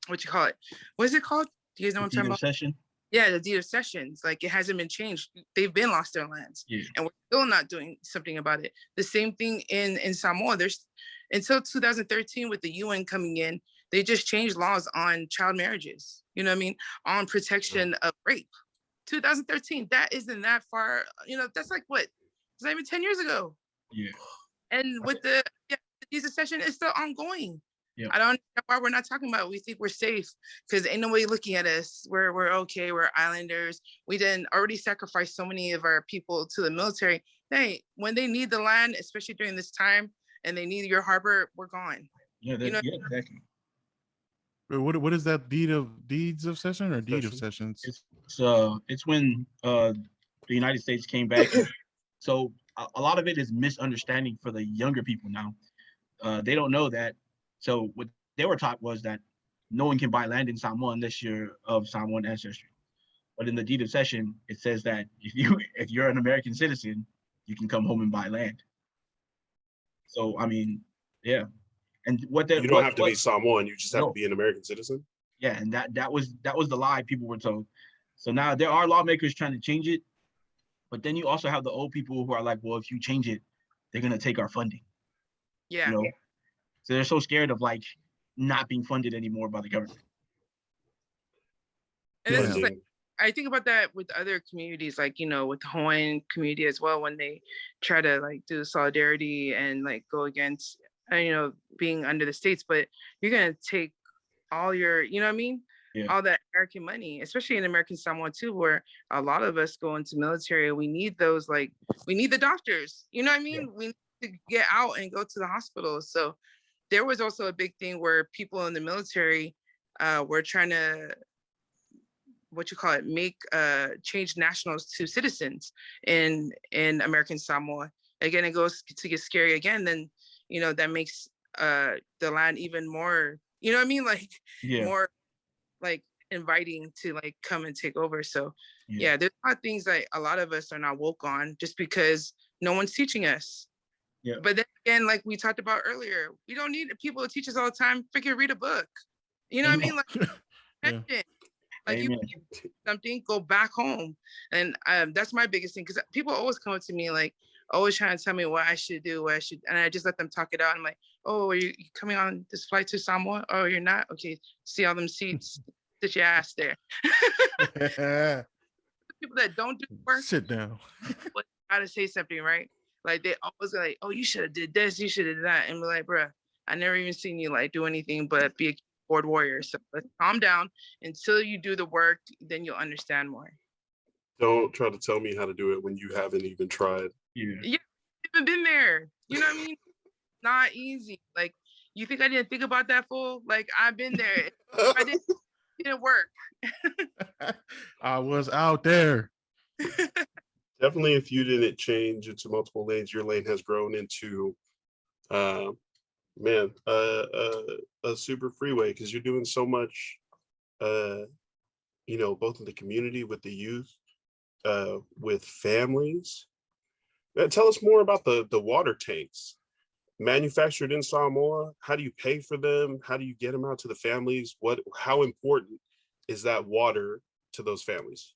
what is it called? Do you guys know what I'm talking about? Session. Yeah, the deed of sessions. Like, it hasn't been changed. They've been lost their lands, and we're still not doing something about it. The same thing in Samoa. There's, until 2013, with the UN coming in, they just changed laws on child marriages. You know what I mean? On protection of rape. 2013. That isn't that far. That's like what? It's not even 10 years ago. Yeah. And with the deed of session, it's still ongoing. Yeah. I don't understand why we're not talking about it. We think we're safe because ain't nobody looking at us. We're okay. We're islanders. We didn't already sacrifice so many of our people to the military. Hey, when they need the land, especially during this time, and they need your harbor, we're gone. Yeah, exactly. What is that, deeds of session or deed of sessions? It's when the United States came back. So a lot of it is misunderstanding for the younger people now. They don't know that. So what they were taught was that no one can buy land in Samoa unless you're of Samoan ancestry. But in the deed of cession, it says that if you're an American citizen, you can come home and buy land. So I mean, yeah. And you don't have to be Samoan, you just have to be an American citizen. Yeah, and that was the lie people were told. So now there are lawmakers trying to change it, but then you also have the old people who are like, well, if you change it, they're gonna take our funding. Yeah. So they're so scared of like not being funded anymore by the government. And this is like, I think about that with other communities, like, with the Hawaiian community as well, when they try to like do solidarity and like go against, being under the states, but you're going to take all your, all that American money, especially in American Samoa too, where a lot of us go into military. We need those, like, we need the doctors, we need to get out and go to the hospitals. So there was also a big thing where people in the military were trying to, make change nationals to citizens in American Samoa. Again, it goes to get scary again, then that makes the land even more, like more like inviting to like come and take over. So there's a lot of things that a lot of us are not woke on just because no one's teaching us. But then again, like we talked about earlier, we don't need people to teach us all the time. Freaking read a book. What I mean? Like, like you something, go back home. And that's my biggest thing, because people always come up to me like always trying to tell me what I should do, and I just let them talk it out. I'm like, oh, are you coming on this flight to Samoa? Oh, you're not? Okay, see all them seats, sit your ass there. People that don't do work, sit down. Gotta say something, right? Like they always like, oh, you should have did this, you should have did that. And we're like, bruh, I never even seen you like do anything but be a keyboard warrior. So let's calm down until you do the work, then you'll understand more. Don't try to tell me how to do it when you haven't even tried. Yeah, you haven't been there. You know what I mean? Not easy. Like You think I didn't think about that, fool? Like, I've been there. It didn't work. I was out there. Definitely, if you didn't change into multiple lanes, your lane has grown into, a super freeway, because you're doing so much, both in the community, with the youth, with families. Tell us more about the water tanks manufactured in Samoa. How do you pay for them? How do you get them out to the families? How important is that water to those families?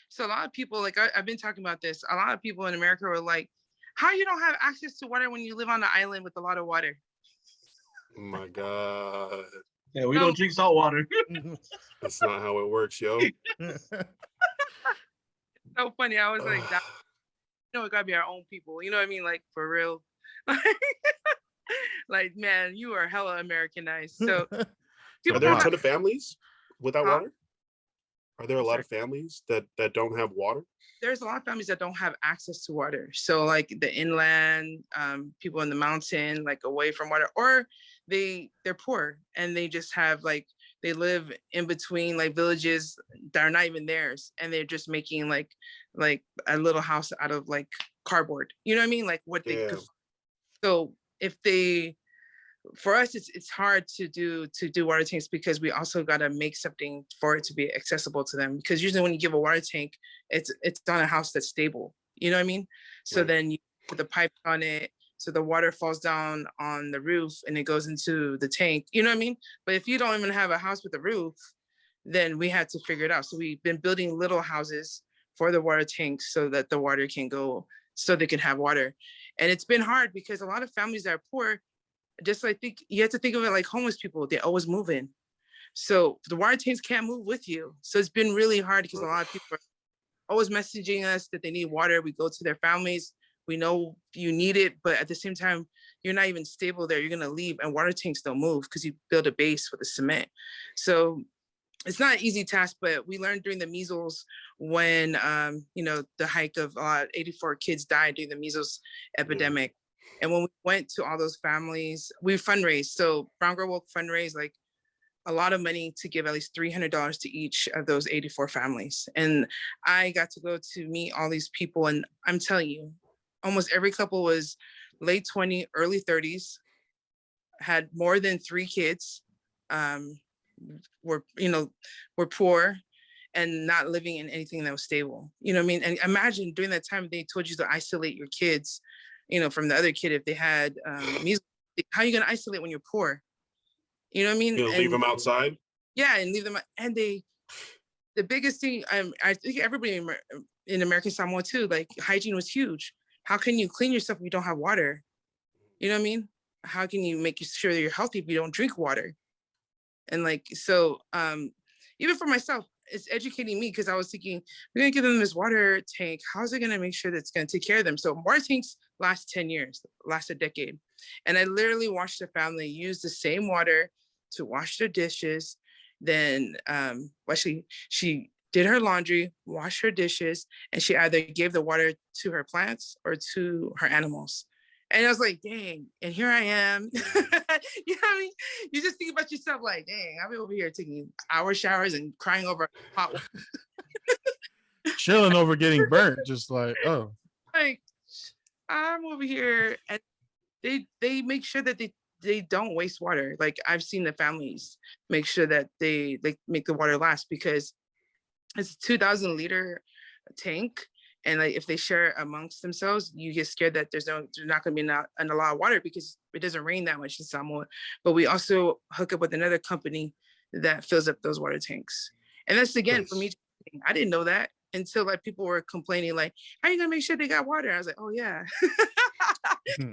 So a lot of people, like I've been talking about this, a lot of people in America are like, how you don't have access to water when you live on an island with a lot of water? Oh my God. Yeah, we don't drink salt water. That's not how it works, yo. So funny. I was like, that, it gotta be our own people. You know what I mean? Like, for real. Like, man, you are hella Americanized. So Are there a ton of families without water? Are there a lot Sorry. of families that don't have water? There's a lot of families that don't have access to water. So like the inland, people in the mountain, like away from water, or they're poor and they just have like, they live in between like villages that are not even theirs. And they're just making like a little house out of like cardboard. You know what I mean? Like what they could. So for us, it's hard to do water tanks, because we also got to make something for it to be accessible to them. Because usually when you give a water tank, it's on a house that's stable. You know what I mean? So then you put the pipe on it, so the water falls down on the roof and it goes into the tank. You know what I mean? But if you don't even have a house with a roof, then we had to figure it out. So we've been building little houses for the water tanks so that the water can go, so they can have water. And it's been hard because a lot of families that are poor, just I think you have to think of it like homeless people. They always move in. So the water tanks can't move with you. So it's been really hard because a lot of people are always messaging us that they need water. We go to their families. We know you need it, but at the same time, you're not even stable there. You're going to leave, and water tanks don't move because you build a base with the cement. So it's not an easy task, but we learned during the measles when, the hike of 84 kids died during the measles epidemic. And when we went to all those families, we fundraised. So Brown Girl Woke fundraised like a lot of money to give at least $300 to each of those 84 families. And I got to go to meet all these people. And I'm telling you, almost every couple was late 20s, early 30s, had more than 3 kids, were poor and not living in anything that was stable. You know what I mean? And imagine during that time, they told you to isolate your kids, from the other kid if they had measles. How are you going to isolate when you're poor? You know what I mean? You'll leave them outside? Yeah, and leave them. And the biggest thing, I think everybody in American Samoa too, like hygiene was huge. How can you clean yourself if you don't have water? You know what I mean? How can you make sure that you're healthy if you don't drink water? And even for myself, it's educating me, because I was thinking, we're gonna give them this water tank. How's it gonna make sure that it's gonna take care of them? So water tanks last 10 years, last a decade. And I literally watched the family use the same water to wash their dishes. Then she did her laundry, washed her dishes, and she either gave the water to her plants or to her animals. And I was like, dang, and here I am. You know what I mean? You just think about yourself like, dang, I'll be over here taking hour showers and crying over hot water. Chilling over getting burnt, just like, oh. Like, I'm over here, and they make sure that they don't waste water. Like, I've seen the families make sure that they make the water last, because it's a 2,000 liter tank. And like, if they share amongst themselves, you get scared that there's not going to be a lot of water, because it doesn't rain that much in Samoa. But we also hook up with another company that fills up those water tanks. And that's, again, for me, I didn't know that until like people were complaining, like, how are you going to make sure they got water? I was like, oh yeah.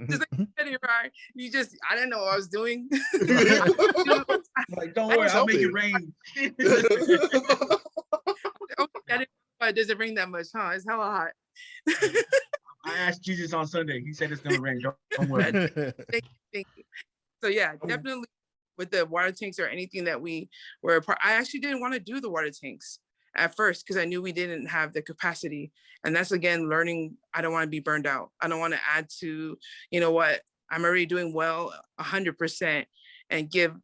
Just like, I didn't know what I was doing. Like, don't worry, I'll make it rain. Does it rain that much, huh? It's hella hot. I asked Jesus on Sunday. He said it's gonna rain. Don't worry. Thank you. So yeah, definitely with the water tanks or anything that we were a part. I actually didn't want to do the water tanks at first because I knew we didn't have the capacity. And that's, again, learning. I don't want to be burned out. I don't want to add to, you know what, I'm already doing well 100%. and give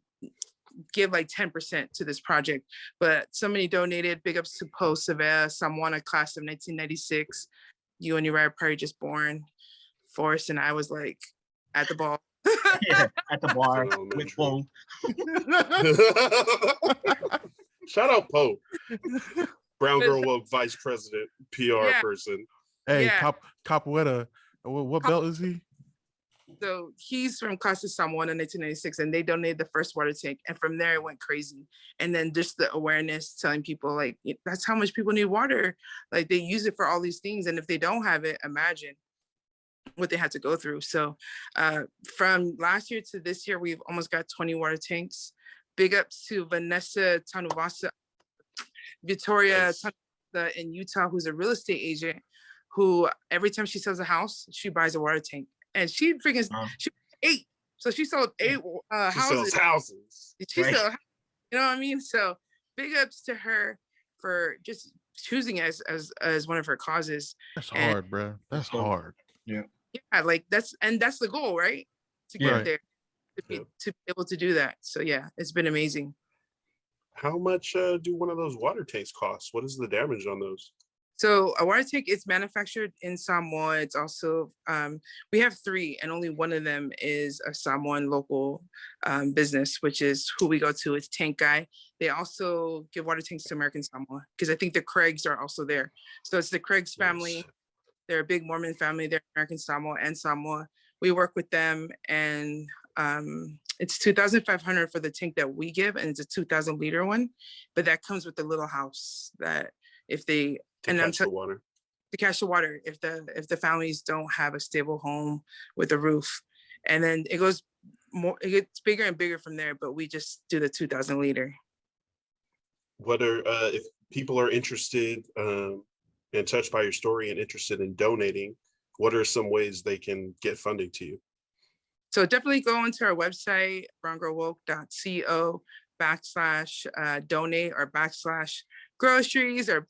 like 10% to this project. But somebody donated. Big ups to Poe Savea, Samoana class of 1996. You and Uriah probably just born. Forrest and I was like at the ball. Yeah, at the bar with Poe. Shout out Poe. Brown Girl Woke Vice President, PR person. Hey, Capoeira. What belt is he? So he's from Casa Samoana in 1996, and they donated the first water tank. And from there, it went crazy. And then just the awareness, telling people like, that's how much people need water. Like they use it for all these things. And if they don't have it, imagine what they had to go through. So from last year to this year, we've almost got 20 water tanks. Big ups to Vanessa Tanuvasa, Victoria Tanuvasa in Utah, who's a real estate agent, who every time she sells a house, she buys a water tank. And she freaking, she 8. So she sold 8 houses. She sells houses. She sold, you know what I mean? So big ups to her for just choosing as one of her causes. That's hard, bro. That's hard. Yeah, like that's the goal, right? To get there, to be able to do that. So yeah, it's been amazing. How much do one of those water tanks cost? What is the damage on those? So a water tank is manufactured in Samoa. It's also, we have 3 and only one of them is a Samoan local business, which is who we go to. It's Tank Guy. They also give water tanks to American Samoa because I think the Craigs are also there. So it's the Craigs family. Yes. They're a big Mormon family. They're American Samoa and Samoa. We work with them, and it's $2,500 for the tank that we give, and it's a 2,000 liter one. But that comes with the little house that if they to catch the water. To catch the water if the families don't have a stable home with a roof. And then it goes more, it gets bigger and bigger from there, but we just do the 2,000 liter. What are if people are interested and touched by your story and interested in donating, what are some ways they can get funding to you? So definitely go onto our website, browngirlwoke.co/donate or /groceries or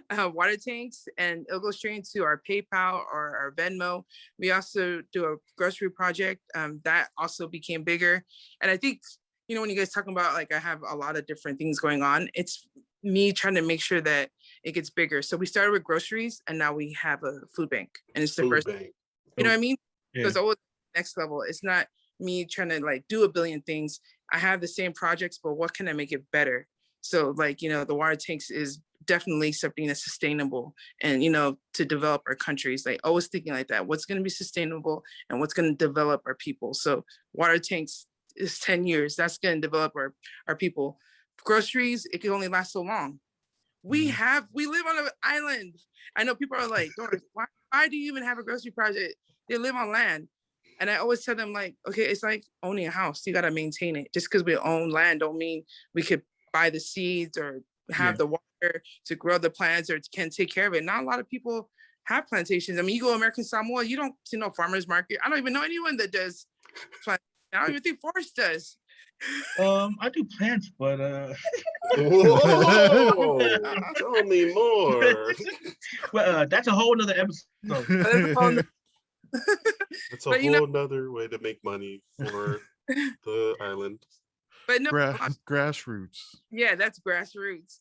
/water tanks, and it'll go straight into our PayPal or our Venmo. We also do a grocery project that also became bigger. And I think, you know, when you guys talking about like I have a lot of different things going on, it's me trying to make sure that it gets bigger. So we started with groceries, and now we have a food bank, and it's the first bank. You know what I mean? Yeah. So it's always next level. It's not me trying to like do a billion things. I have the same projects, but what can I make it better? So like, you know, the water tanks is definitely something that's sustainable, and, you know, to develop our countries, like always thinking like that, what's going to be sustainable and what's going to develop our people. So water tanks is 10 years. That's going to develop our people. Groceries, it can only last so long. We live on an island. I know people are like, Doris, why do you even have a grocery project? They live on land. And I always tell them like, okay, it's like owning a house. You got to maintain it. Just because we own land don't mean we could buy the seeds or have the water to grow the plants or can take care of it. Not a lot of people have plantations. I mean, you go to American Samoa, you don't see no farmers market. I don't even know anyone that does plants. I don't even think Forrest does. I do plants, but Whoa, tell me more. Well, that's a whole nother episode. That's a whole nother way to make money for the island. But no, grassroots. Yeah, that's grassroots.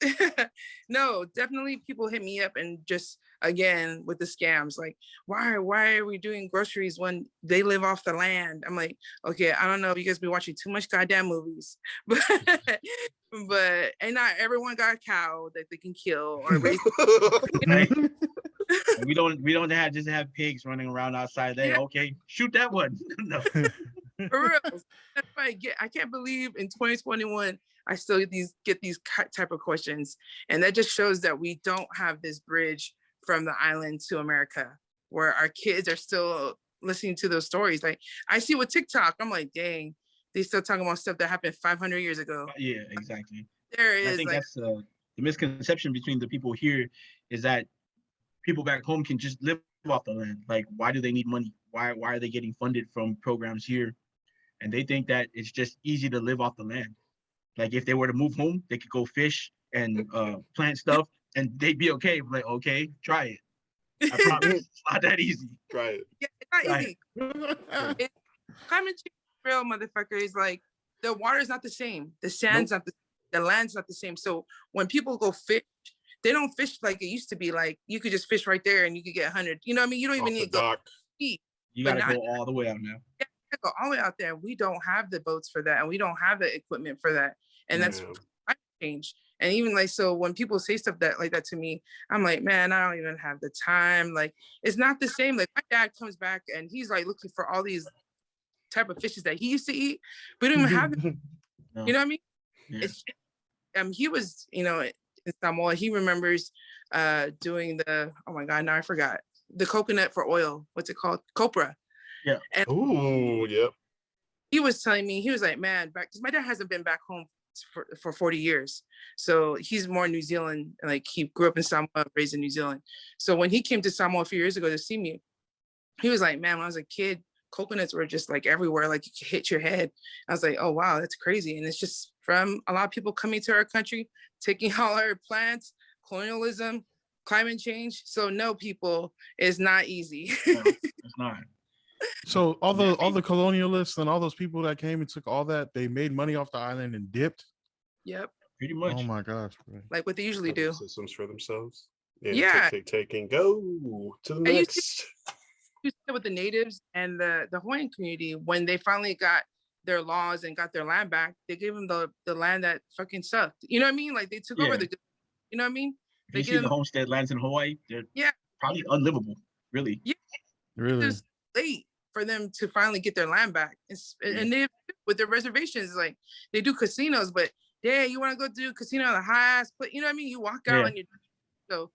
No, definitely people hit me up and just, again, with the scams, like, why are we doing groceries when they live off the land? I'm like, okay, I don't know if you guys be watching too much goddamn movies, but and not everyone got a cow that they can kill or raise. We don't have pigs running around outside there. Okay, shoot that one. No. For real. That's what I can't believe in 2021 I still get these type of questions, and that just shows that we don't have this bridge from the island to America, where our kids are still listening to those stories. Like I see with TikTok, I'm like, dang, they still talking about stuff that happened 500 years ago. Yeah, exactly. There is. I think that's the misconception between the people here is that people back home can just live off the land. Like, why do they need money? Why are they getting funded from programs here? And they think that it's just easy to live off the land. Like if they were to move home, they could go fish and plant stuff and they'd be okay. Like, okay, try it. I promise it's not that easy. Try it. Yeah, it's not easy. Climate change real, motherfuckers. Like the water's not the same. The sand's not the land's not the same. So when people go fish, they don't fish like it used to be. Like you could just fish right there and you could get 100. You know what I mean? You don't even need to go eat. You got to go all the way out now. Yeah, go all the way out there. We don't have the boats for that, and we don't have the equipment for that. And that's climate change. And even like, so when people say stuff that like that to me, I'm like, man, I don't even have the time. Like, it's not the same. Like my dad comes back and he's like looking for all these type of fishes that he used to eat. We don't even have them. No. You know what I mean? Yeah. It's he was, you know, in Samoa, he remembers doing the, oh my God, now I forgot. The coconut for oil. What's it called? Copra. Yeah. Oh, yeah. He was telling me, he was like, man, back, because my dad hasn't been back home for 40 years. So he's more New Zealand, like he grew up in Samoa, raised in New Zealand. So when he came to Samoa a few years ago to see me, he was like, man, when I was a kid, coconuts were just like everywhere, like you could hit your head. I was like, oh, wow, that's crazy. And it's just from a lot of people coming to our country, taking all our plants, colonialism, climate change. So no, people, it's not easy. No, it's not. So all the colonialists and all those people that came and took all that, they made money off the island and dipped. Yep. Pretty much. Oh my gosh. Bro. Like what they usually do. Systems for themselves. And yeah. Take and go to the next. You said with the natives and the Hawaiian community, when they finally got their laws and got their land back, they gave them the land that fucking sucked. You know what I mean? Like they took over the, you know what I mean? They you see the homestead lands in Hawaii, they're probably unlivable, really. Yeah. Really? It's late for them to finally get their land back. And they, with their reservations, like they do casinos, but yeah, you want to go do a casino on the high ass, but you know what I mean? You walk out and you, so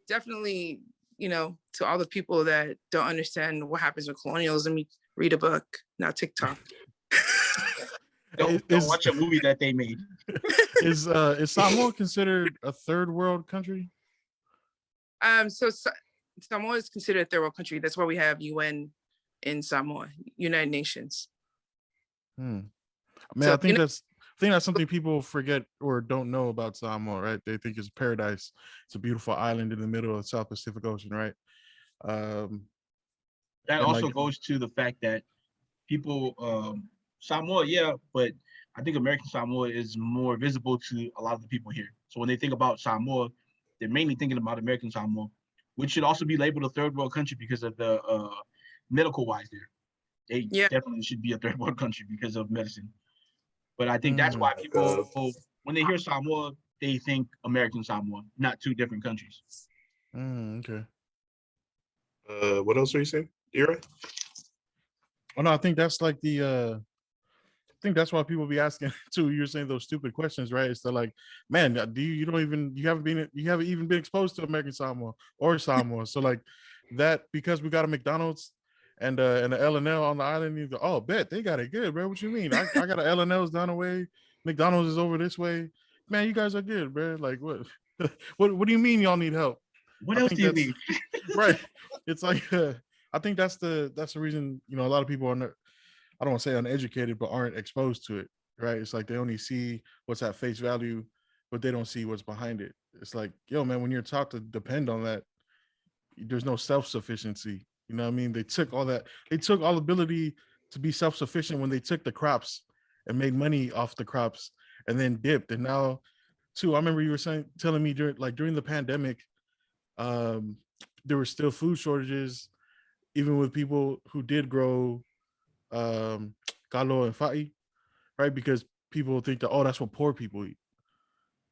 definitely, you know, to all the people that don't understand what happens with colonialism, you read a book, not TikTok. don't watch a movie that they made. Is Samoa considered a third world country? So Samoa is considered a third world country. That's why we have UN in Samoa, United Nations. I mean, so, I think that's something people forget or don't know about Samoa, right? They think it's paradise. It's a beautiful island in the middle of the South Pacific Ocean, right? That also goes to the fact that people, Samoa, but I think American Samoa is more visible to a lot of the people here. So when they think about Samoa, they're mainly thinking about American Samoa, which should also be labeled a third world country because of the medical wise there. They definitely should be a third world country because of medicine. But I think that's why people, when they hear Samoa, they think American Samoa, not two different countries. Okay. What else are you saying, Ira? Oh no, I think that's like I think that's why people be asking too. You're saying those stupid questions, right? It's like, man, you haven't even been exposed to American Samoa or Samoa. So like that, because we got a McDonald's and an L&L on the island, you go, oh, bet they got it good, bro. What you mean? I got an L&L's down the way, McDonald's is over this way. Man, you guys are good, bro. Like what? what do you mean y'all need help? What else do you need? Right. It's like I think that's the reason, you know, a lot of people are not, I don't want to say uneducated, but aren't exposed to it, right? It's like they only see what's at face value, but they don't see what's behind it. It's like, yo, man, when you're taught to depend on that, there's no self-sufficiency. You know what I mean? They took all that. They took all ability to be self-sufficient when they took the crops and made money off the crops and then dipped. And now, too, I remember you were telling me during the pandemic, there were still food shortages, even with people who did grow kalo and fa'i, right? Because people think that, oh, that's what poor people eat.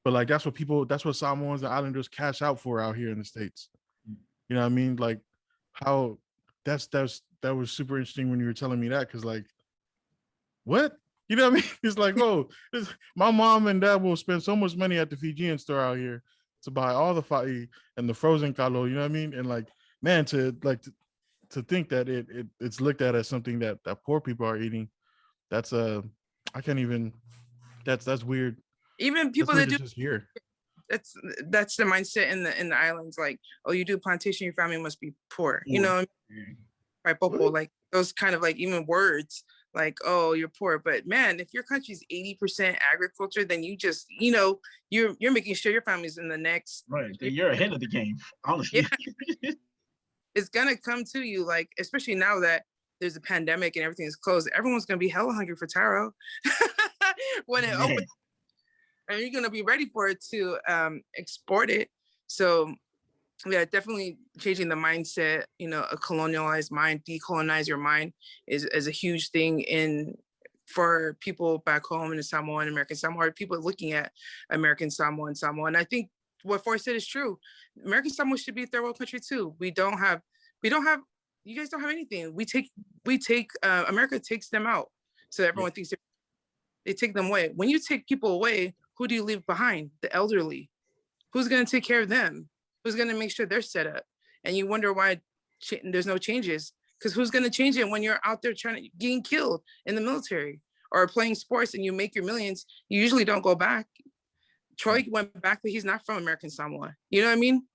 But like that's what Samoans and Islanders cash out for out here in the States. You know what I mean? Like how that was super interesting when you were telling me that, because like what? You know what I mean? It's like, oh, my mom and dad will spend so much money at the Fijian store out here to buy all the fa'i and the frozen kalo, you know what I mean? And like, man, to think that it's looked at as something that poor people are eating, that's I can't even, that's weird. Even people that do just here. That's the mindset in the islands. Like, oh, you do plantation, your family must be poor. You know, right? Popo, like those kind of like even words, like, oh, you're poor. But man, if your country's 80% agriculture, then you just, you know, you're making sure your family's in the next. Right, you're ahead of the game, honestly. Yeah. It's gonna come to you, like, especially now that there's a pandemic and everything's closed, everyone's going to be hella hungry for taro when it opens, and you're going to be ready for it to export it. So yeah, definitely changing the mindset, you know, a colonialized mind, decolonize your mind is a huge thing for people back home in Samoa and American Samoa, or people looking at American Samoa and Samoa. And I think what Forrest said is true. American Samoa should be a third world country too. You guys don't have anything. America takes them out. So everyone thinks they take them away. When you take people away, who do you leave behind? The elderly. Who's going to take care of them? Who's going to make sure they're set up? And you wonder why there's no changes. Because who's going to change it when you're out there getting killed in the military or playing sports and you make your millions? You usually don't go back. Troy went back, but he's not from American Samoa. You know what I mean?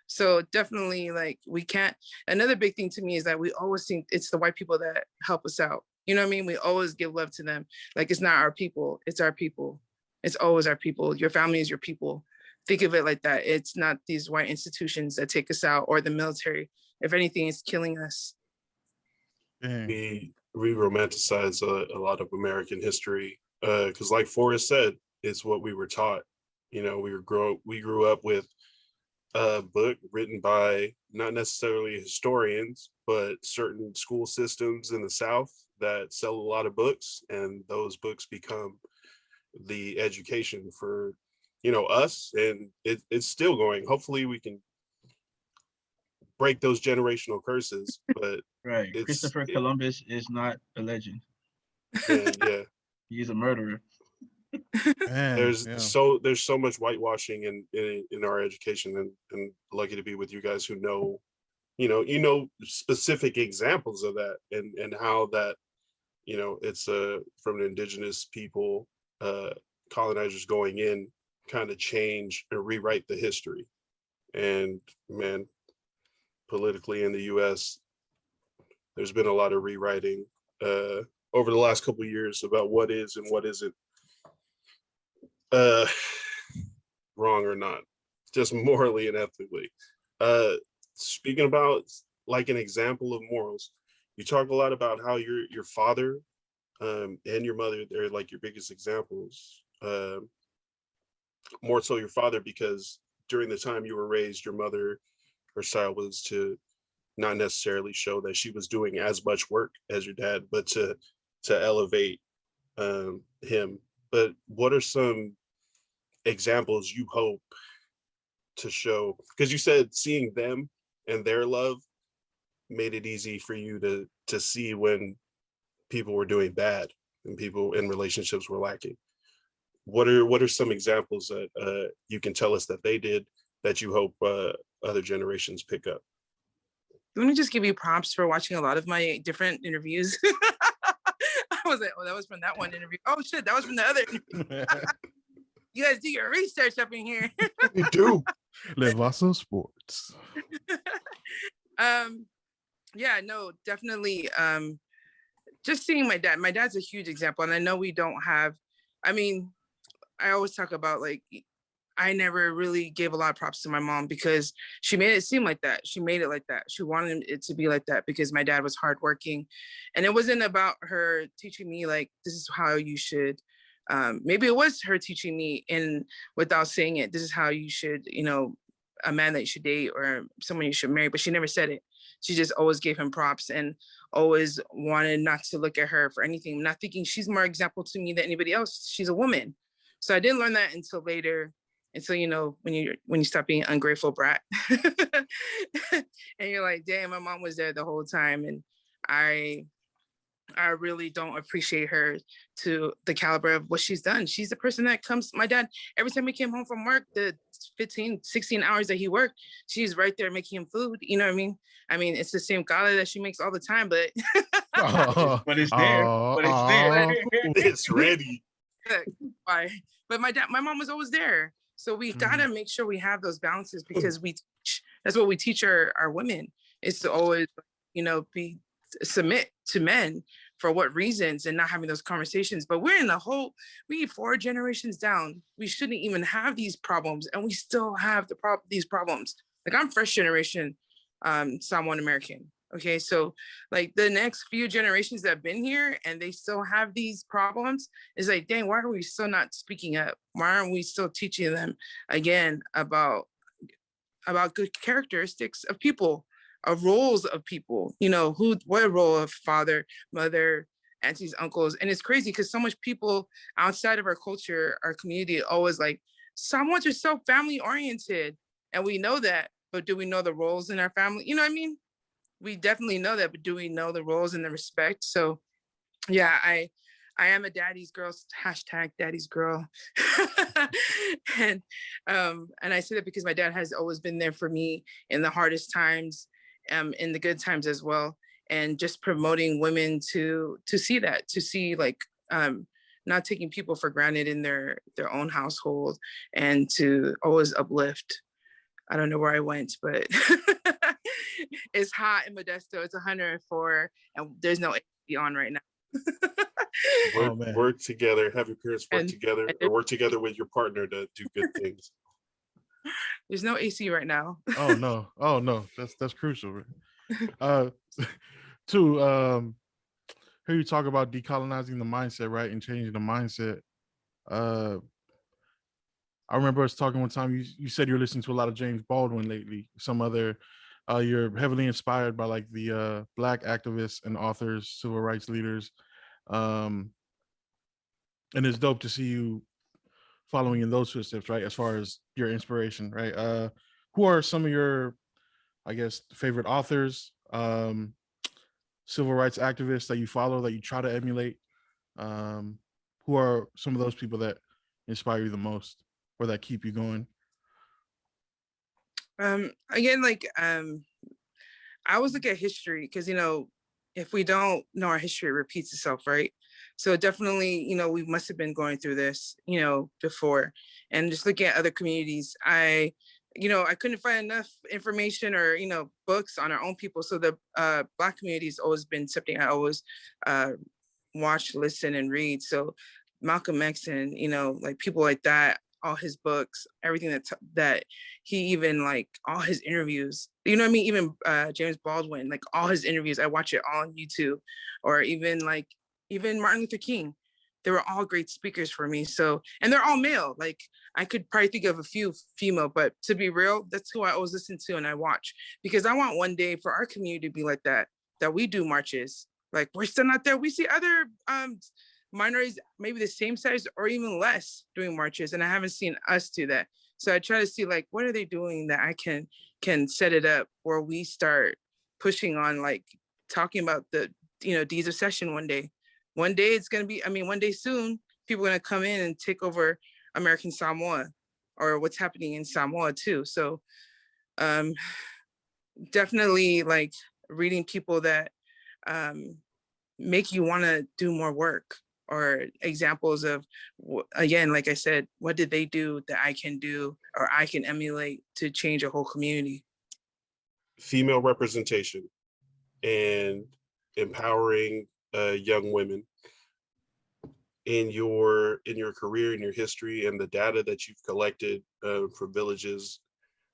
So definitely, like, we can't. Another big thing to me is that we always think it's the white people that help us out. You know what I mean? We always give love to them. Like, it's not our people, it's our people. It's always our people. Your family is your people. Think of it like that. It's not these white institutions that take us out or the military. If anything, it's killing us. We romanticize a lot of American history because, like Forrest said, it's what we were taught. You know, we grew up with a book written by not necessarily historians, but certain school systems in the South that sell a lot of books, and those books become the education for, you know, us, and it's still going. Hopefully we can break those generational curses, but right. Christopher Columbus is not a legend. Yeah. He's a murderer. Man, there's so much whitewashing in our education, and lucky to be with you guys who know, you know specific examples of that, and how that, you know, it's from an indigenous people, colonizers going in, kind of change and rewrite the history. And man, politically in the US, there's been a lot of rewriting over the last couple of years about what is and what isn't wrong or not, just morally and ethically. Speaking about like an example of morals, you talk a lot about how your father and your mother, they're like your biggest examples. More so your father, because during the time you were raised, your mother, her style was to not necessarily show that she was doing as much work as your dad, but to elevate him. But what are some examples you hope to show? Because you said seeing them and their love made it easy for you to see when people were doing bad and people in relationships were lacking. What are some examples that you can tell us that they did that you hope other generations pick up? Let me just give you props for watching a lot of my different interviews. I was like, oh, that was from that one interview. Oh shit, that was from the other interview. You guys do your research up in here. We do. VASA Sports. Yeah, no, definitely. Just seeing my dad. My dad's a huge example, and I know we don't have. I mean, I always talk about, like, I never really gave a lot of props to my mom because she made it seem like that. She made it like that. She wanted it to be like that because my dad was hardworking, and it wasn't about her teaching me like this is how you should. Maybe it was her teaching me, and without saying it, this is how you should, you know, a man that you should date or someone you should marry. But she never said it. She just always gave him props and always wanted not to look at her for anything. Not thinking she's more example to me than anybody else. She's a woman. So I didn't learn that until later. Until, you know, when you stop being an ungrateful brat. And you're like, damn, my mom was there the whole time. And I really don't appreciate her to the caliber of what she's done. She's the person that comes, my dad, every time he came home from work, the 15, 16 hours that he worked, she's right there making him food. You know what I mean? I mean, it's the same gala that she makes all the time, but but it's there. But it's there. It's ready. Why? But my mom was always there. So we gotta make sure we have those balances because that's what we teach our women, is to always, you know, submit to men for what reasons and not having those conversations. But we 4 generations down, we shouldn't even have these problems, and we still have these problems. Like, I'm first generation Samoan American. Okay, so like the next few generations that have been here and they still have these problems, is like, dang, why are we still not speaking up? Why aren't we still teaching them again about good characteristics of people, of roles of people, you know, what role of father, mother, aunties, uncles. And it's crazy because so much people outside of our culture, our community, always like, someone's just so family oriented. And we know that, but do we know the roles in our family? You know what I mean? We definitely know that, but do we know the roles and the respect? So yeah, I am a daddy's girl, hashtag daddy's girl. and I say that because my dad has always been there for me in the hardest times, in the good times as well. And just promoting women to see that, to see like not taking people for granted in their own household, and to always uplift. I don't know where I went, but it's hot in Modesto. It's 104 and there's no AC on right now. Oh, man. Work together, have your parents work And- together, or work together with your partner to do good things. There's no AC right now. Oh no, that's crucial. Two, here you talk about decolonizing the mindset, right, and changing the mindset. I remember us talking one time. You said you're listening to a lot of James Baldwin lately. Some other, you're heavily inspired by like the Black activists and authors, civil rights leaders, and it's dope to see you following in those footsteps, right? As far as your inspiration, right? Who are some of your, I guess, favorite authors, civil rights activists that you follow, that you try to emulate? Who are some of those people that inspire you the most, or that keep you going? Again, like I always look at history because, you know, if we don't know our history, it repeats itself, right? So definitely, you know, we must have been going through this, you know, before. And just looking at other communities, I couldn't find enough information or, you know, books on our own people. So the Black community has always been something I always watch, listen, and read. So Malcolm X and, you know, like people like that, all his books, everything that he, even like all his interviews, you know what I mean? Even James Baldwin, like all his interviews, I watch it all on YouTube. Or even Martin Luther King. They were all great speakers for me. So, and they're all male. Like I could probably think of a few female, but to be real, that's who I always listen to and I watch, because I want one day for our community to be like that we do marches. Like we're still not there. We see other minorities, maybe the same size or even less, doing marches, and I haven't seen us do that. So I try to see like, what are they doing that I can set it up where we start pushing on, like talking about the, you know, deeds of session one day. One day it's going to be, one day soon, people are going to come in and take over American Samoa, or what's happening in Samoa too. So definitely like reading people that make you want to do more work, or examples of, again, like I said, what did they do that I can do or I can emulate to change a whole community? Female representation and empowering young women in your career, in your history, and the data that you've collected from villages.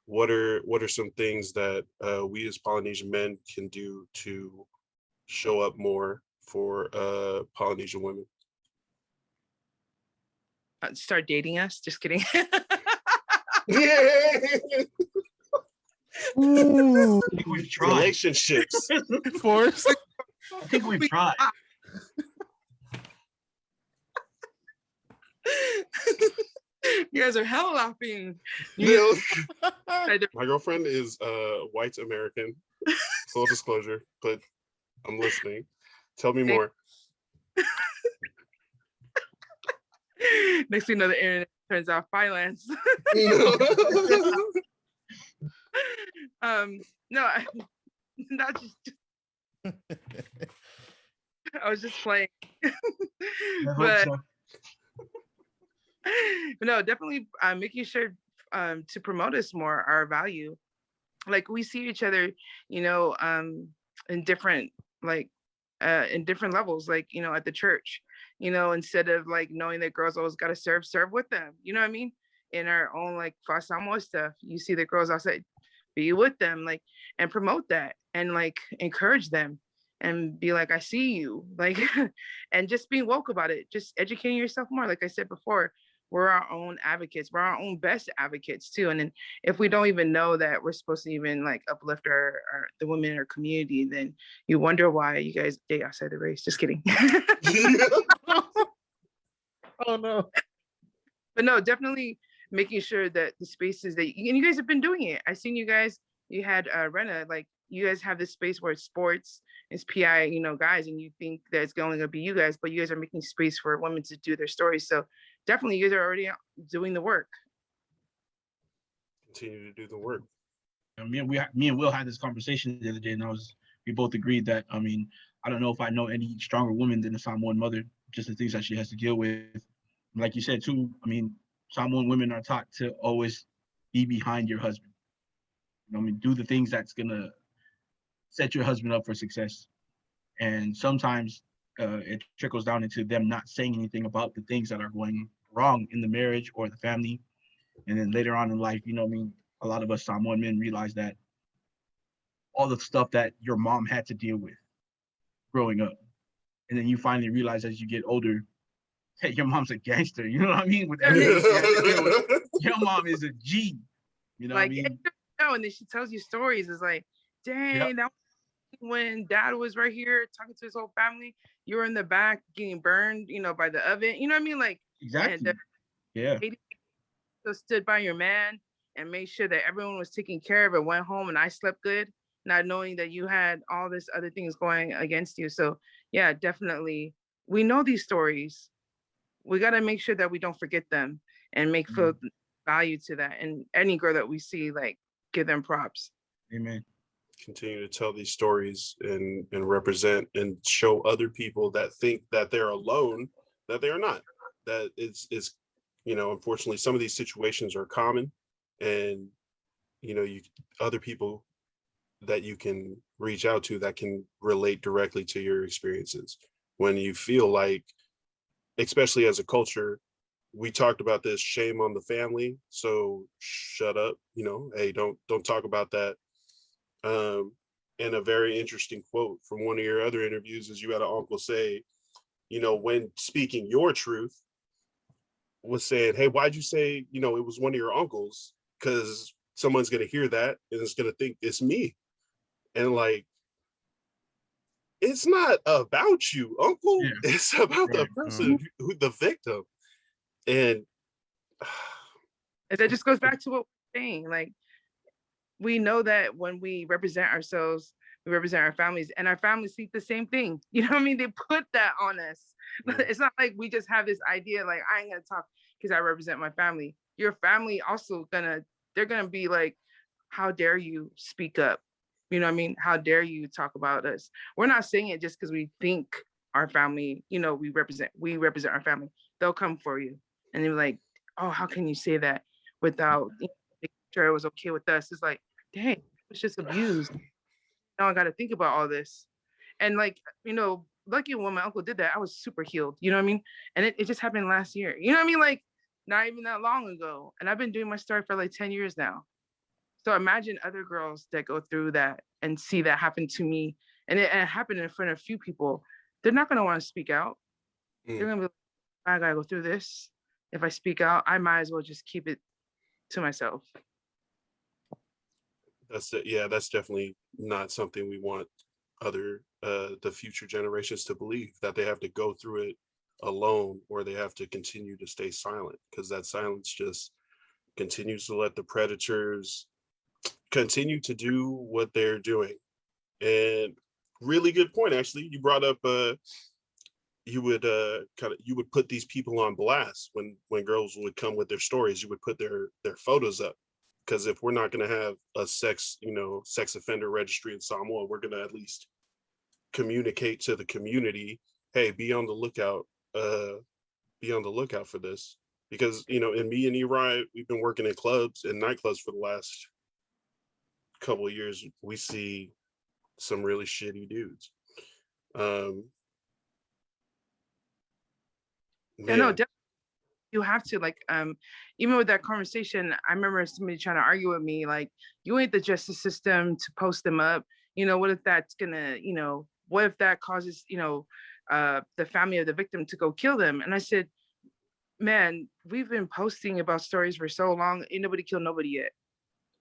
What are some things that we as Polynesian men can do to show up more for Polynesian women? Start dating us. Just kidding. Ooh, I think we've tried. Relationships. Forrest. I think we've tried. You guys are hell laughing. No. My girlfriend is white American. Full disclosure, but I'm listening. Tell me more. Next thing you know, the internet turns off violence. No, not just. I was just playing. But no, definitely making sure to promote us more, our value. Like we see each other, you know, in different levels, like, you know, at the church, you know, instead of like knowing that girls always got to serve with them, you know what I mean? In our own like Fasamo stuff, you see the girls outside, be with them, like, and promote that. and like encourage them and be like, I see you, like, and just being woke about it, just educating yourself more. Like I said before, we're our own advocates, we're our own best advocates too. And then if we don't even know that we're supposed to even like uplift our the women in our community, then you wonder why you guys date outside the race. Just kidding. Oh no. But no, definitely making sure that the spaces that and you guys have been doing it. I seen you guys, you had Rena, like you guys have this space where it's sports, it's PI, you know, guys, and you think that it's only gonna be you guys, but you guys are making space for women to do their stories. So definitely you guys are already doing the work. Continue to do the work. Me and Will had this conversation the other day, and we both agreed that, I mean, I don't know if I know any stronger woman than a Samoan mother, just the things that she has to deal with. Like you said too, I mean, Samoan women are taught to always be behind your husband. You know, I mean, do the things that's gonna set your husband up for success. And sometimes it trickles down into them not saying anything about the things that are going wrong in the marriage or the family. And then later on in life, you know, I mean, a lot of us Samoan men realize that all the stuff that your mom had to deal with growing up. And then you finally realize as you get older, hey, your mom's a gangster, you know what I mean? With everything she had to deal with. Your mom is a G, you know like, what I mean? No, and then she tells you stories. It's like, dang, that when dad was right here talking to his whole family, you were in the back getting burned, you know, by the oven. You know what I mean? Like, exactly. And yeah. So stood by your man and made sure that everyone was taken care of and went home and I slept good, not knowing that you had all this other things going against you. So yeah, definitely. We know these stories. We got to make sure that we don't forget them and make full value to that. And any girl that we see, like, give them props. Amen. Continue to tell these stories and represent and show other people that think that they're alone, that they're not. That it's you know, unfortunately, some of these situations are common, and you know, other people that you can reach out to that can relate directly to your experiences. When you feel like, especially as a culture, we talked about this, shame on the family, so shut up, you know, hey, don't talk about that. And a very interesting quote from one of your other interviews is you had an uncle say, you know, when speaking your truth, was saying, hey, why'd you say, you know, it was one of your uncles? Because someone's going to hear that and it's going to think it's me. And like, it's not about you, uncle. Yeah. It's about the person who the victim. And that just goes back to what we're saying. Like, we know that when we represent ourselves, we represent our families, and our families see the same thing. You know what I mean? They put that on us. It's not like we just have this idea, like, I ain't gonna talk because I represent my family. Your family also they're gonna be like, how dare you speak up? You know what I mean? How dare you talk about us? We're not saying it just because we think our family, you know, we represent our family. They'll come for you. And they're like, oh, how can you say that without making sure it was okay with us? It's like, dang, it's just abused. Now I got to think about all this. And like, you know, lucky when my uncle did that, I was super healed. You know what I mean? And it just happened last year. You know what I mean? Like, not even that long ago. And I've been doing my story for like 10 years now. So imagine other girls that go through that and see that happen to me. And it happened in front of a few people. They're not going to want to speak out. They're going to be like, I got to go through this. If I speak out, I might as well just keep it to myself. That's definitely not something we want the future generations to believe, that they have to go through it alone or they have to continue to stay silent, because that silence just continues to let the predators continue to do what they're doing. And really good point, actually. You brought up you would put these people on blast when girls would come with their stories. You would put their photos up, because if we're not going to have a sex offender registry in Samoa, we're going to at least communicate to the community, hey, be on the lookout for this. Because, you know, in me and Eri, we've been working in clubs and nightclubs for the last couple of years. We see some really shitty dudes. Yeah, no, definitely. You have to, like, even with that conversation, I remember somebody trying to argue with me, like, you ain't the justice system to post them up. You know, what if that's gonna, what if that causes, the family of the victim to go kill them? And I said, man, we've been posting about stories for so long, ain't nobody killed nobody yet.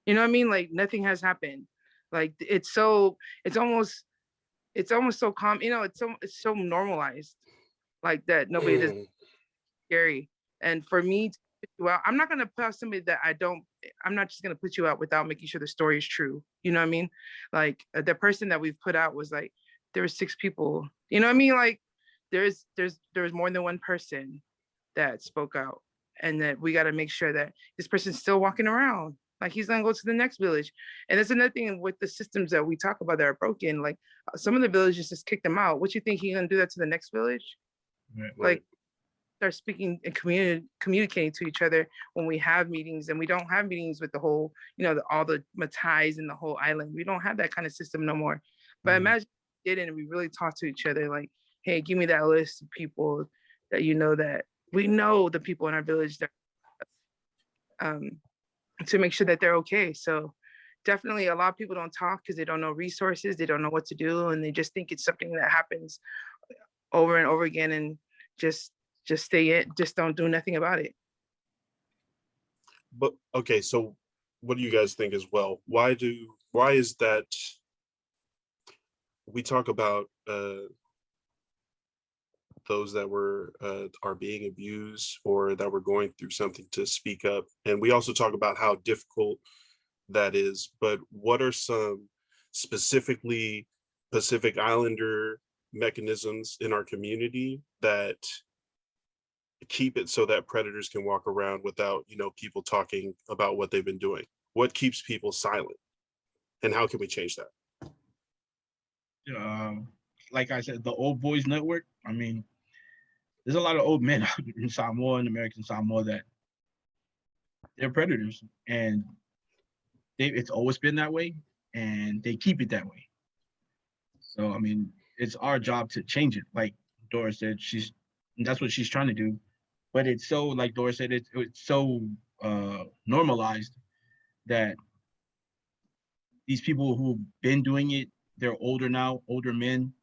You know what I mean? Like nothing has happened. Like it's almost so calm, it's so normalized like that. Nobody does scary. And for me to put you out, I'm not gonna put out somebody that I'm not just gonna put you out without making sure the story is true. You know what I mean? Like the person that we've put out was like, there were 6 people. You know what I mean? Like there's more than one person that spoke out, and that we got to make sure that this person's still walking around. Like he's gonna go to the next village. And that's another thing with the systems that we talk about that are broken. Like some of the villages just kick them out. What you think he's gonna do that to the next village? Right. Like start speaking and communicating to each other when we have meetings, and we don't have meetings with the whole, all the Matais and the whole island. We don't have that kind of system no more. But imagine we did it and we really talk to each other like, hey, give me that list of people that that we know the people in our village that to make sure that they're okay. So definitely a lot of people don't talk because they don't know resources, they don't know what to do, and they just think it's something that happens over and over again, and just stay in, just don't do nothing about it. But okay, so what do you guys think as well? Why is that we talk about those that are being abused or that were going through something to speak up, and we also talk about how difficult that is, but what are some specifically Pacific Islander mechanisms in our community that keep it so that predators can walk around without people talking about what they've been doing? What keeps people silent, and how can we change that? Like I said, the Old Boys Network. I mean, there's a lot of old men in Samoa and American Samoa that they're predators, and it's always been that way, and they keep it that way. So I mean, it's our job to change it. Like Doris said, that's what she's trying to do, but it's so, like Doris said, it's so normalized that these people who've been doing it, they're older now, older men.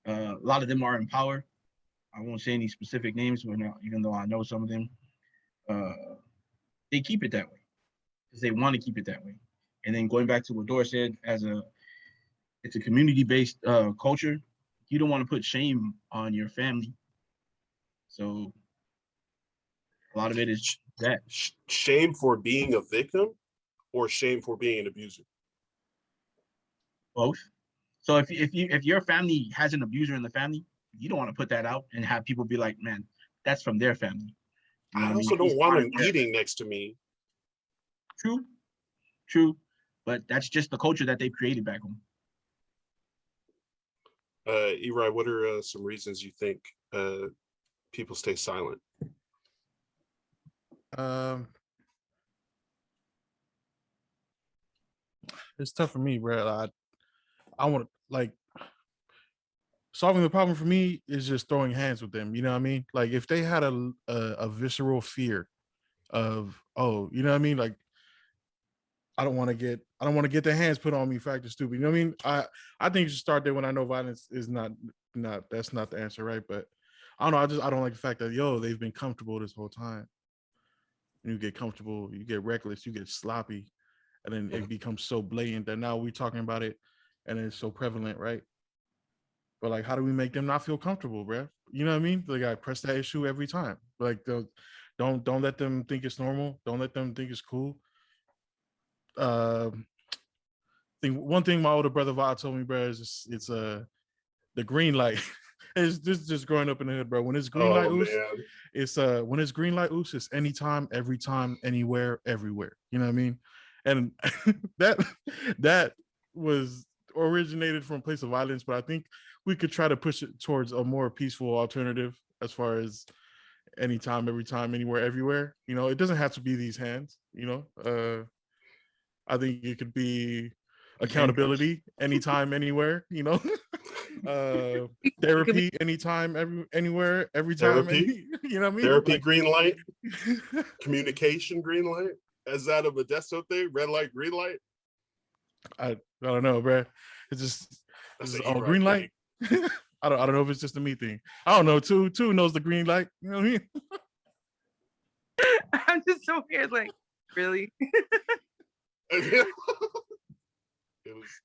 A lot of them are in power. I won't say any specific names, but even though I know some of them, they keep it that way because they want to keep it that way. And then going back to what Doris said, it's a community-based culture. You don't want to put shame on your family. So a lot of it is that. Shame for being a victim or shame for being an abuser? Both. So if your family has an abuser in the family, you don't want to put that out and have people be like, man, that's from their family. You know I what also mean? don't want them eating next to me. True. But that's just the culture that they've created back home. Eri, what are some reasons you think people stay silent? It's tough for me, bro. I want to solving the problem for me is just throwing hands with them. You know what I mean? Like if they had a visceral fear of, oh, you know what I mean? Like I don't want to get their hands put on me, fact or stupid. You know what I mean? I think you should start there when I know violence is not that's not the answer, right? But I don't know. I don't like the fact that they've been comfortable this whole time. You get comfortable, you get reckless, you get sloppy, and then it becomes so blatant that now we're talking about it, and it's so prevalent, right? But like, how do we make them not feel comfortable, bro? You know what I mean? Like I press that issue every time. Like don't let them think it's normal. Don't let them think it's cool. One thing my older brother Va told me, bro, is it's the green light. It's just growing up in the hood, bro. When it's green light, it's when it's green light, it's anytime, every time, anywhere, everywhere. You know what I mean? And that was originated from a place of violence, but I think we could try to push it towards a more peaceful alternative as far as anytime, every time, anywhere, everywhere. It doesn't have to be these hands. I think it could be accountability anytime, anywhere. Therapy anytime, anywhere, every time. Therapy, you know what I mean? Therapy, green light. Communication, green light. Is that a Modesto thing? Red light, green light. I don't know, bro. It's just, That's it's an just E-Ride green light. thing. I don't know if it's just a me thing. I don't know. Two knows the green light. You know what I mean? I'm just so weird. Like, really? It was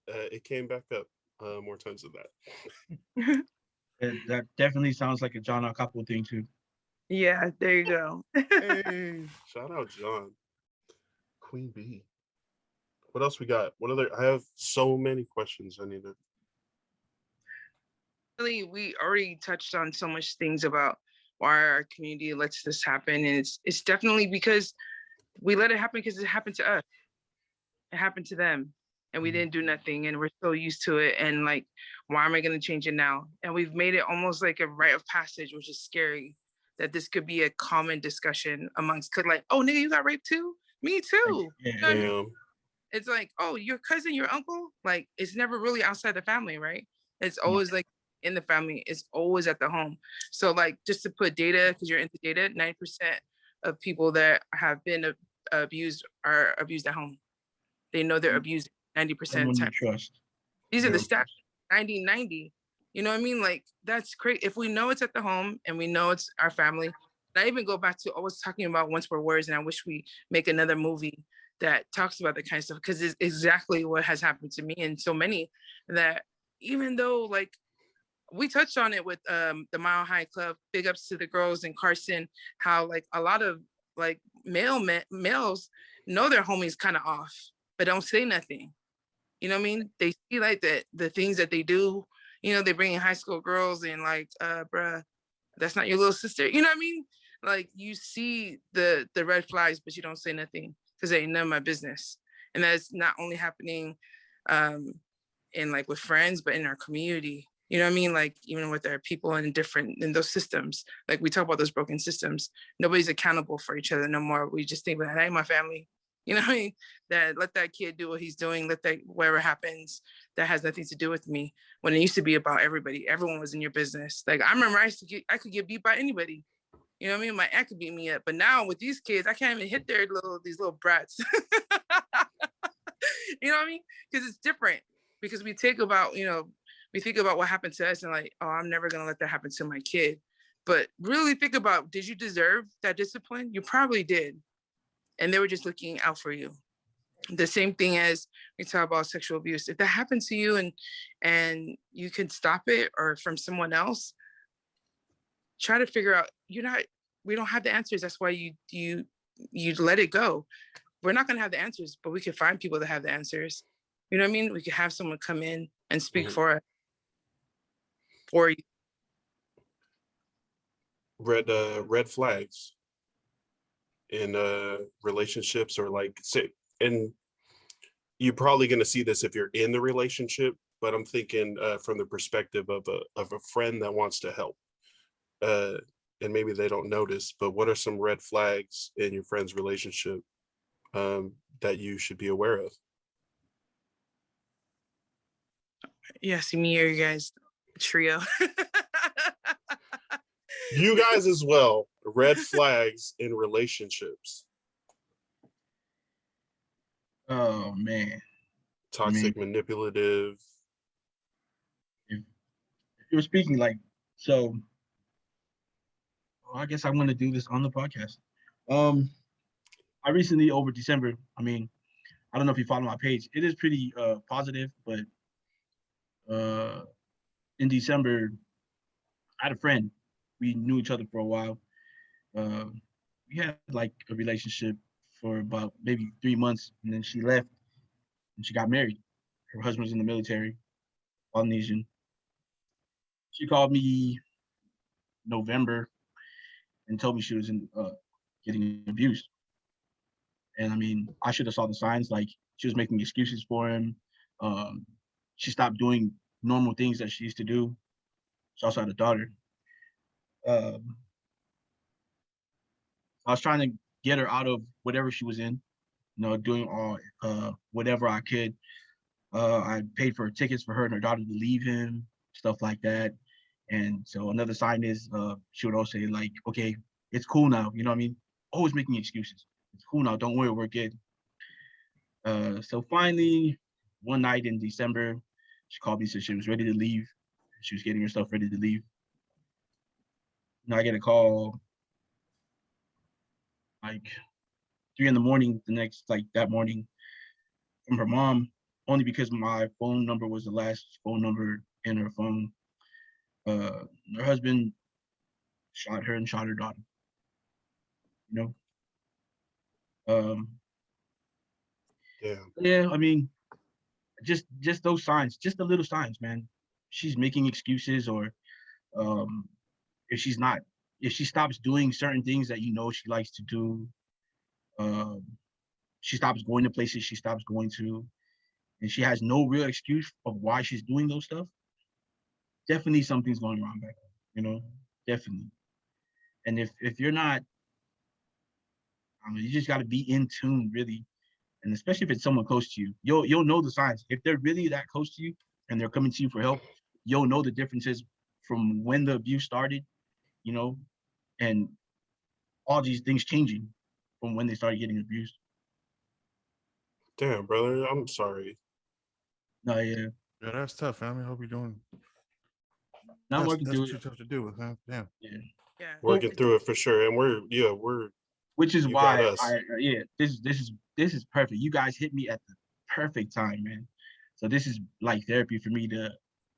it came back up more times than that. That definitely sounds like a John Akapo thing too. Yeah, there you go. Hey. Shout out John. Queen Bee. What else we got? What other? I have so many questions I need to. Really, we already touched on so much things about why our community lets this happen, and it's definitely because we let it happen because it happened to us. It happened to them, and we didn't do nothing, and we're so used to it. And like, why am I going to change it now? And we've made it almost like a rite of passage, which is scary. That this could be a common discussion amongst, could like, oh nigga, you got raped too? Me too. Yeah, You know what I mean? Damn. It's like, oh, your cousin, your uncle, like it's never really outside the family, right? It's always like in the family, it's always at the home. So like, just to put data, because you're into data, 90% of people that have been abused are abused at home. They know they're abused 90% of someone the you time. trust. These are the Yeah. stats, 90-90. You know what I mean? Like, that's crazy. If we know it's at the home and we know it's our family, and I even go back to always talking about Once Were Words, and I wish we make another movie that talks about that kind of stuff, because it's exactly what has happened to me and so many, that even though like we touched on it with the Mile High Club, big ups to the girls in Carson, how like a lot of like males know their homies kind of off, but don't say nothing. You know what I mean? They see like the things that they do. You know, they bring in high school girls and like, bruh, that's not your little sister. You know what I mean? Like you see the red flags, but you don't say nothing because it ain't none of my business. And that's not only happening in like with friends, but in our community. You know what I mean? Like even with our people in those systems, like we talk about those broken systems, nobody's accountable for each other no more. We just think, that ain't my family. You know what I mean? That let that kid do what he's doing, let that whatever happens, that has nothing to do with me. When it used to be about everybody, everyone was in your business. Like I remember I could get beat by anybody. You know what I mean? My aunt could beat me up. But now with these kids, I can't even hit these little brats. You know what I mean? Because it's different. Because we think about what happened to us and like, oh, I'm never gonna let that happen to my kid. But really think about, did you deserve that discipline? You probably did. And they were just looking out for you. The same thing as we talk about sexual abuse. If that happened to you and you can stop it, or from someone else, try to figure out, we don't have the answers. That's why you let it go. We're not gonna have the answers, but we can find people that have the answers. You know what I mean? We could have someone come in and speak for you. Red flags in relationships, or like say, and you're probably going to see this if you're in the relationship, but I'm thinking from the perspective of a friend that wants to help, and maybe they don't notice, but what are some red flags in your friend's relationship that you should be aware of? Yeah, see me or you guys trio. You guys as well. Red flags in relationships. Oh man. Toxic, manipulative. If you're speaking like, so I guess I'm going to do this on the podcast. I recently, over December, I don't know if you follow my page, it is pretty positive, but in December, I had a friend. We knew each other for a while. We had like a relationship for about maybe 3 months, and then she left and she got married. Her husband was in the military, Polynesian. She called me November and told me she was getting abused. And I should have saw the signs. Like, she was making excuses for him. She stopped doing normal things that she used to do. She also had a daughter. I was trying to get her out of whatever she was in, doing all whatever I could. I paid for tickets for her and her daughter to leave him, stuff like that. And so another sign is she would always say, like, okay, it's cool now. You know what I mean? Always making excuses. It's cool now. Don't worry, we're good. So finally, one night in December, she called me, said she was ready to leave. She was getting herself ready to leave. I get a call like 3 a.m. that morning from her mom, only because my phone number was the last phone number in her phone. Her husband shot her and shot her daughter. You know, yeah. I mean, just those signs, just the little signs, man. She's making excuses, or if she stops doing certain things that she likes to do, she stops going to places she stops going to, and she has no real excuse of why she's doing those stuff, definitely something's going wrong back there, definitely. And if you're not, you just got to be in tune, really. And especially if it's someone close to you, you'll know the signs. If they're really that close to you and they're coming to you for help, you'll know the differences from when the abuse started, and all these things changing from when they started getting abused. Damn, brother, I'm sorry. No, yeah. Yeah, that's tough, man. I hope you're doing. Not working through too it. tough to do with, man. Damn. Yeah. Working through it for sure, and we're which is you why got us. this is perfect. You guys hit me at the perfect time, man. So this is like therapy for me to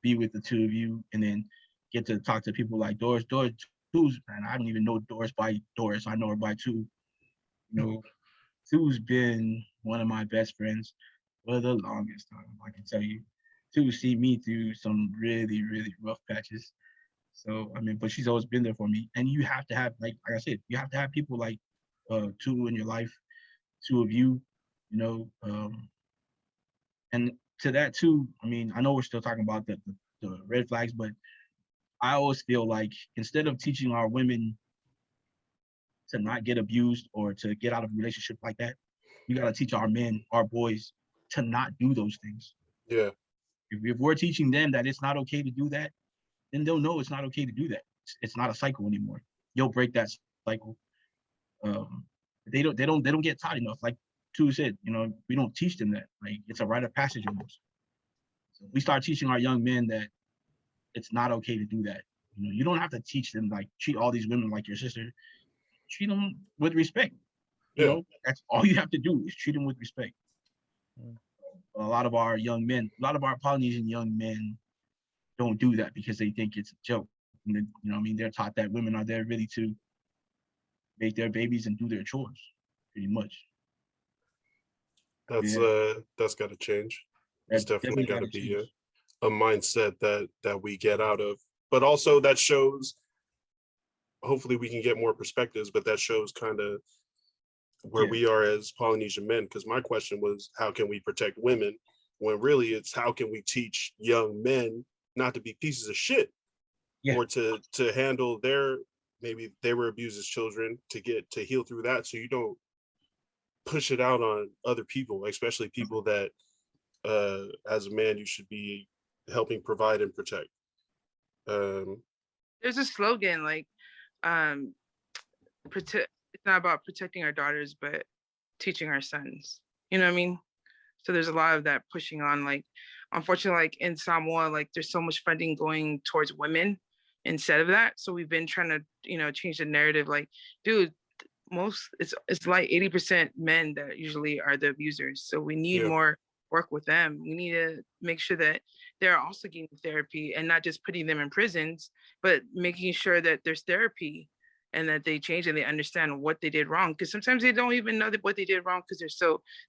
be with the two of you and then get to talk to people like Doris. Doris Two's, man, I don't even know Doris by Doris. I know her by Two. Two's been one of my best friends for the longest time. I can tell you. Two seen me through some really, really rough patches. So I mean, but she's always been there for me. And you have to have, like I said, you have to have people like Two in your life, two of you, and to that too. I mean, I know we're still talking about the red flags, but I always feel like instead of teaching our women to not get abused or to get out of a relationship like that, we got to teach our men, our boys, to not do those things. Yeah. If we're teaching them that it's not okay to do that, then they'll know it's not okay to do that. It's not a cycle anymore. You'll break that cycle. They don't get taught enough. Like Two said, we don't teach them that. Like it's a rite of passage almost. So we start teaching our young men that it's not okay to do that. You don't have to teach them like treat all these women like your sister. Treat them with respect. That's all you have to do is treat them with respect. A lot of our young men, a lot of our Polynesian young men don't do that because they think it's a joke. And then, they're taught that women are there really to make their babies and do their chores, pretty much. That's got to change. It's definitely got to be a mindset that we get out of. But also that shows, hopefully we can get more perspectives, but that shows kind of where we are as Polynesian men. Because my question was, how can we protect women? When really it's how can we teach young men not to be pieces of shit, or to handle maybe they were abused as children, to heal through that, so you don't push it out on other people, especially people that as a man you should be helping provide and protect. There's a slogan like it's not about protecting our daughters but teaching our sons, you know what I mean? So there's a lot of that pushing on, like unfortunately, like in Samoa, like there's so much funding going towards women instead of that. So we've been trying to change the narrative, like dude, it's like 80% men that usually are the abusers. So we need more work with them. We need to make sure that they're also getting therapy and not just putting them in prisons, but making sure that there's therapy and that they change and they understand what they did wrong. Because sometimes they don't even know what they did wrong because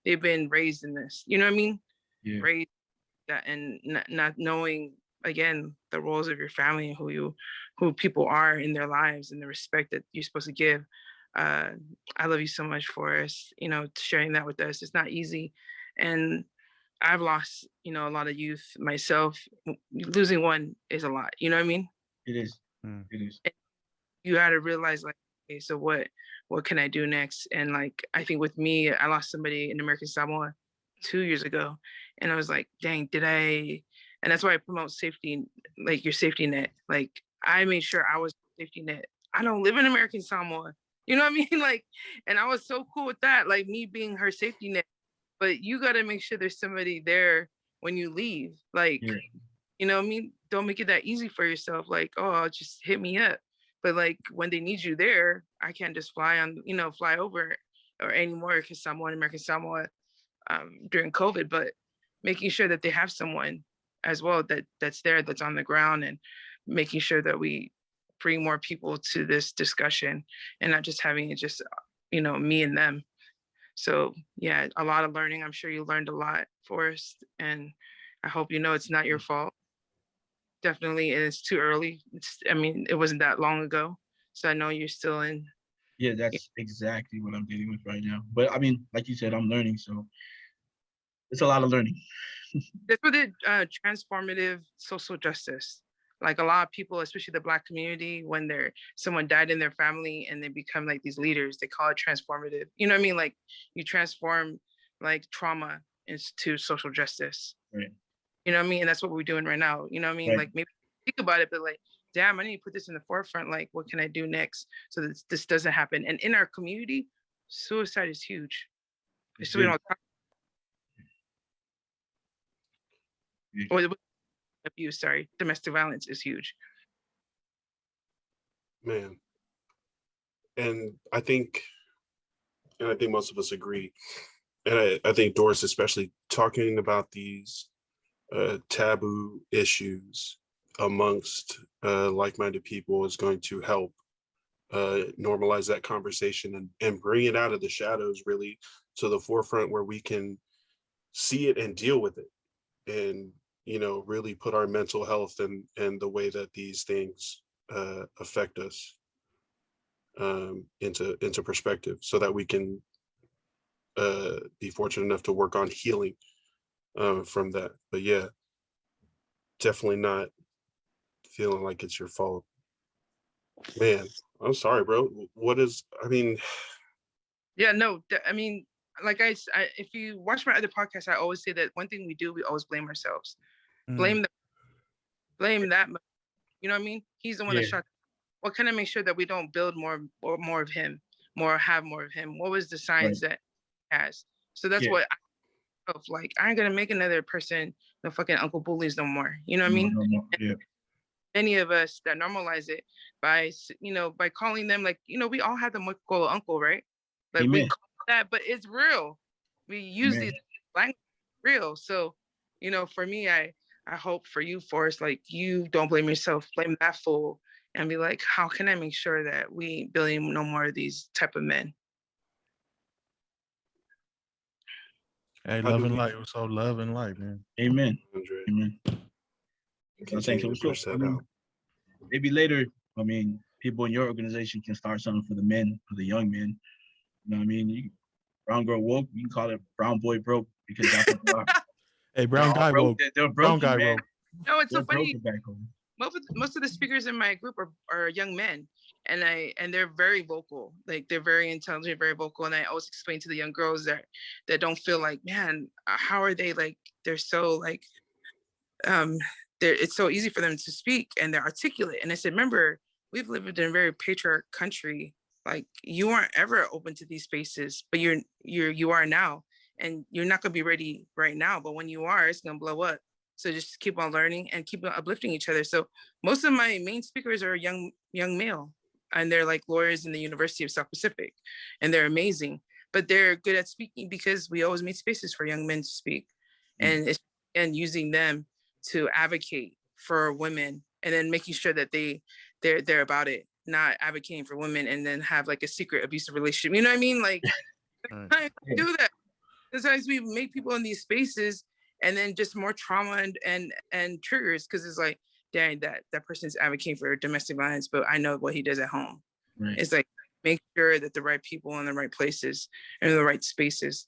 they've been raised in this. You know what I mean? Yeah. Raised that and not knowing again the roles of your family and who people are in their lives and the respect that you're supposed to give. I love you so much for us, sharing that with us. It's not easy. And I've lost, a lot of youth myself. Losing one is a lot. You know what I mean? It is. It is. And you got to realize, like, okay, so what can I do next? And like, I think with me, I lost somebody in American Samoa 2 years ago. And I was like, dang, and that's why I promote safety, like your safety net. Like I made sure I was safety net. I don't live in American Samoa. You know what I mean? Like, and I was so cool with that, like me being her safety net. But you got to make sure there's somebody there when you leave. Like, Yeah. you know what I mean? Don't make it that easy for yourself. Like, oh, just hit me up. But like when they need you there, I can't just fly over or anymore because Samoa and American Samoa during COVID, but making sure that they have someone as well that's there, that's on the ground, and making sure that we bring more people to this discussion and not just having it just, me and them. So yeah, a lot of learning. I'm sure you learned a lot, Forrest, and I hope it's not your fault. Definitely, it's too early. It wasn't that long ago. So I know you're still in. Yeah, that's exactly what I'm dealing with right now. But I mean, like you said, I'm learning, so it's a lot of learning. That's what the transformative social justice. Like a lot of people, especially the Black community, when someone died in their family and they become like these leaders, they call it transformative. You know what I mean? Like you transform like trauma into social justice. Right. You know what I mean? And that's what we're doing right now. You know what I mean? Right. Like maybe think about it, but like, damn, I need to put this in the forefront. Like, what can I do next so that this doesn't happen? And in our community, suicide is huge. So we don't talk abuse, domestic violence is huge. Man. And I think most of us agree. And I think Doris, especially talking about these taboo issues amongst like-minded people is going to help normalize that conversation and bring it out of the shadows really to the forefront where we can see it and deal with it, and really put our mental health and the way that these things affect us into perspective, so that we can be fortunate enough to work on healing from that. But yeah, definitely not feeling like it's your fault, man. I'm sorry, bro. Yeah, no, like if you watch my other podcasts, I always say that one thing we do, we always blame ourselves. Blame that. You know what I mean? He's the one that shot. What can I make sure that we don't build more of him, have more of him? What was the signs that he has? So that's what like, I ain't gonna make another person no fucking Uncle Bullies no more. You know what I mean? No, yeah. Many of us that normalize it by calling them, like, we all have the Mokolo uncle, right? Like we call that, but it's real. We use these language real. So, for me, I hope for you, Forrest, like, you don't blame yourself, blame that fool, and be like, how can I make sure that we building no more of these type of men? Hey, love and light. So love and light, man. Amen. Amen. Continue to push that out. Maybe later, people in your organization can start something for the men, for the young men. You know what I mean? Brown girl woke, you can call it brown boy broke, because that's what they are. Hey, brown guy woke. They're broken, brown guy man. woke. No, it's They're so funny. back home. Most of the speakers in my group are young men, and they're very vocal. Like, they're very intelligent, very vocal. And I always explain to the young girls that don't feel like, man, how are they, like, they're so like, it's so easy for them to speak and they're articulate. And I said, remember, we've lived in a very patriarchal country. Like, you aren't ever open to these spaces, but you are now, and you're not gonna be ready right now. But when you are, it's gonna blow up. So just keep on learning and keep on uplifting each other. So most of my main speakers are young male, and they're like lawyers in the University of South Pacific, and they're amazing. But they're good at speaking because we always make spaces for young men to speak, and it's using them to advocate for women, and then making sure that they're about it, not advocating for women and then have like a secret abusive relationship. You know what I mean? Like, I do that. Sometimes we make people in these spaces and then just more trauma and triggers, because it's like, dang, that person's advocating for domestic violence, but I know what he does at home. Right. It's like, make sure that the right people in the right places and in the right spaces.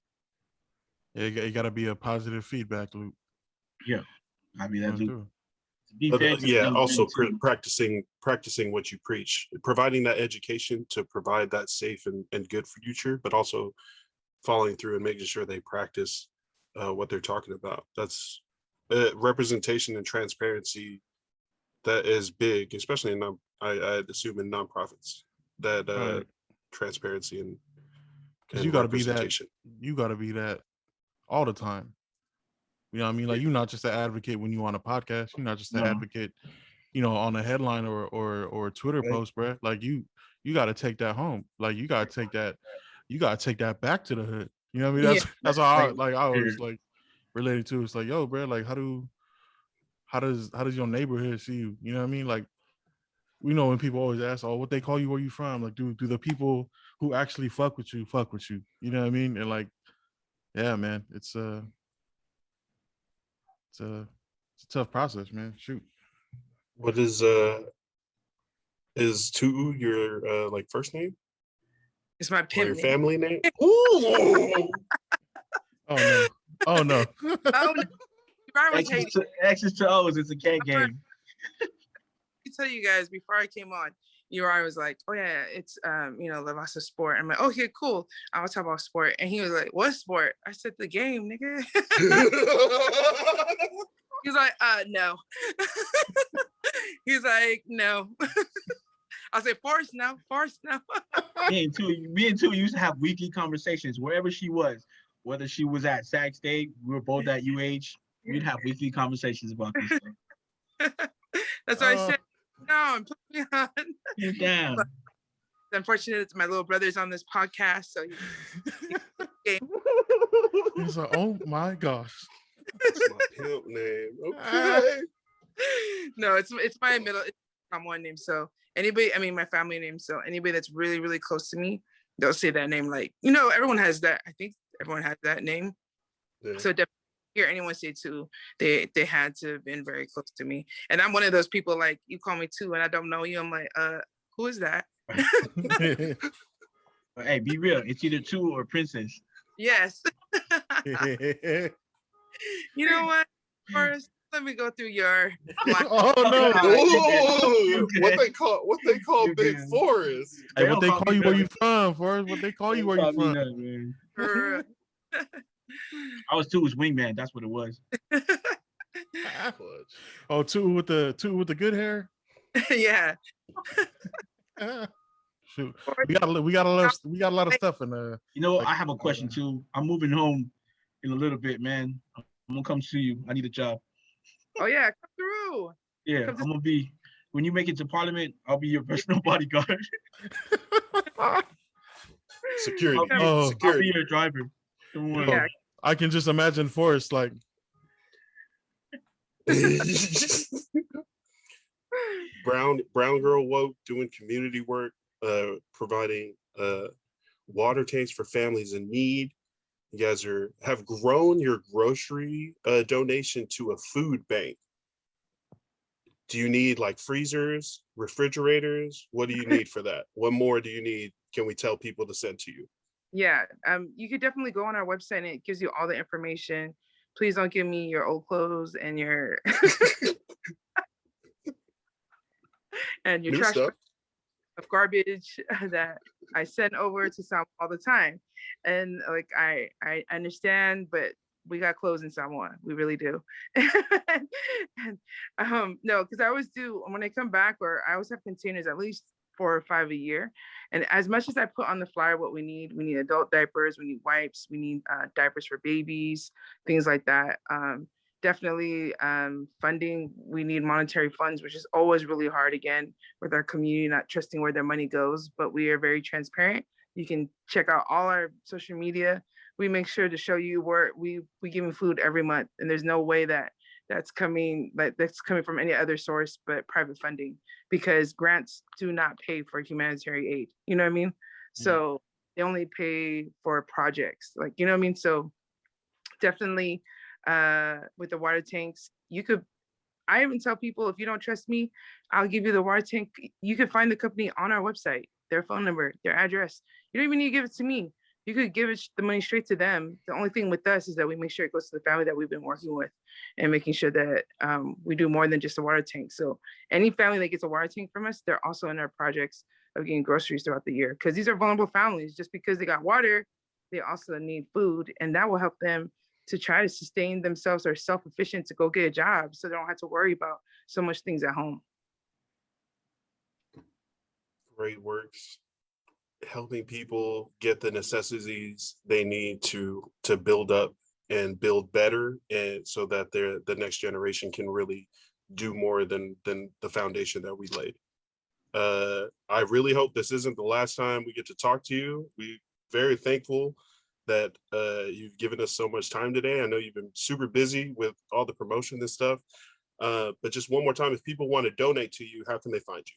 Yeah, you got to be a positive feedback loop. Yeah, I mean that loop. Also practicing what you preach, providing that education to provide that safe and good future, but also following through and making sure they practice what they're talking about. That's representation and transparency that is big, especially in I'd assume in nonprofits. That transparency and you got to be that. You got to be that all the time. You know what I mean? Like, you're not just an advocate when you on a podcast. You're not just an No. advocate, you know, on a headline or a Twitter Right. post, bro. Like, you got to take that home. Like, you got to take that back to the hood. You know what I mean? That's how I always like related to. It's like, yo, bro, like, how does your neighborhood see you? You know what I mean? Like, we know when people always ask, oh, what they call you, where you from? Like, do the people who actually fuck with you? You know what I mean? And like, yeah, man, it's a tough process, man. Shoot. What is Tu'u your like first name It's my or pimp your name. family name? Ooh. Oh no. Oh no. Oh no, I was hating. X's to O's. It's a cat game. I tell you guys before I came on, Uri was like, "Oh yeah, it's you know, the VASA sport." I'm like, "Oh, okay, cool. I was talking about sport," and he was like, "What sport?" I said, "The game, nigga." He's like, no." He's like, "No." I said, "Force now, force now." Me and two used to have weekly conversations wherever she was, whether she was at Sac State, we were both at UH. We'd have weekly conversations about this stuff. That's what I said. No, put me on. Get down. But unfortunately, my little brother's on this podcast, so He's like, oh my gosh. That's my pimp name. Okay. No, it's my middle. It's my one name. So anybody, I mean, my family name. So anybody that's really, really close to me, they'll say that name. Like, you know, everyone has that. I think everyone has that name. Yeah. So definitely hear anyone say two, they had to have been very close to me. And I'm one of those people, like, you call me two and I don't know you. I'm like, who is that? But hey, be real. It's either two or princess. Yes. You know what? First, let me go through your. Oh no. Ooh, what they call You're Big good. Forest. Hey, what they Don't call you me where that. you from, Forrest? What they call you where you Don't call me from? that, man. For, I was Tu's wingman. That's what it was. Fudge. Oh, two with the good hair. yeah. Shoot, we got a lot of stuff in You know, like, I have a question too. I'm moving home in a little bit, man. I'm gonna come see you. I need a job. Oh yeah, come through. Yeah, Come to- I'm gonna be. When you make it to Parliament, I'll be your personal bodyguard. Security. Oh. I'll Security. be your driver. Don't worry. Yeah. I can just imagine Forrest like, Brown Girl Woke doing community work, providing water tanks for families in need. You guys have grown your grocery donation to a food bank. Do you need like freezers, refrigerators? What do you need for that? What more do you need? Can we tell people to send to you? Yeah. You could definitely go on our website and it gives you all the information. Please don't give me your old clothes and your and your New trash stuff. of garbage that I send over to Samoa all the time. And like I understand, but we got clothes in Samoa. We really do. And no, because I always do when I come back, or I always have containers at least 4 or 5 a year. And as much as I put on the flyer what we need adult diapers, we need wipes, we need diapers for babies, things like that. Definitely funding, we need monetary funds, which is always really hard, again, with our community not trusting where their money goes, but we are very transparent. You can check out all our social media. We make sure to show you where we give you food every month, and there's no way that's coming from any other source but private funding, because grants do not pay for humanitarian aid. You know what I mean? So they only pay for projects, like, you know what I mean? So definitely with the water tanks, I even tell people, if you don't trust me, I'll give you the water tank. You can find the company on our website, their phone number, their address. You don't even need to give it to me. You could give the money straight to them. The only thing with us is that we make sure it goes to the family that we've been working with, and making sure that we do more than just a water tank. So any family that gets a water tank from us, they're also in our projects of getting groceries throughout the year, because these are vulnerable families. Just because they got water, they also need food, and that will help them to try to sustain themselves or self-efficient to go get a job, so they don't have to worry about so much things at home. Great works, helping people get the necessities they need to build up and build better, and so that the next generation can really do more than the foundation that we laid. I really hope this isn't the last time we get to talk to you. We're very thankful that you've given us so much time today. I know you've been super busy with all the promotion and stuff, but just one more time, if people want to donate to you, how can they find you?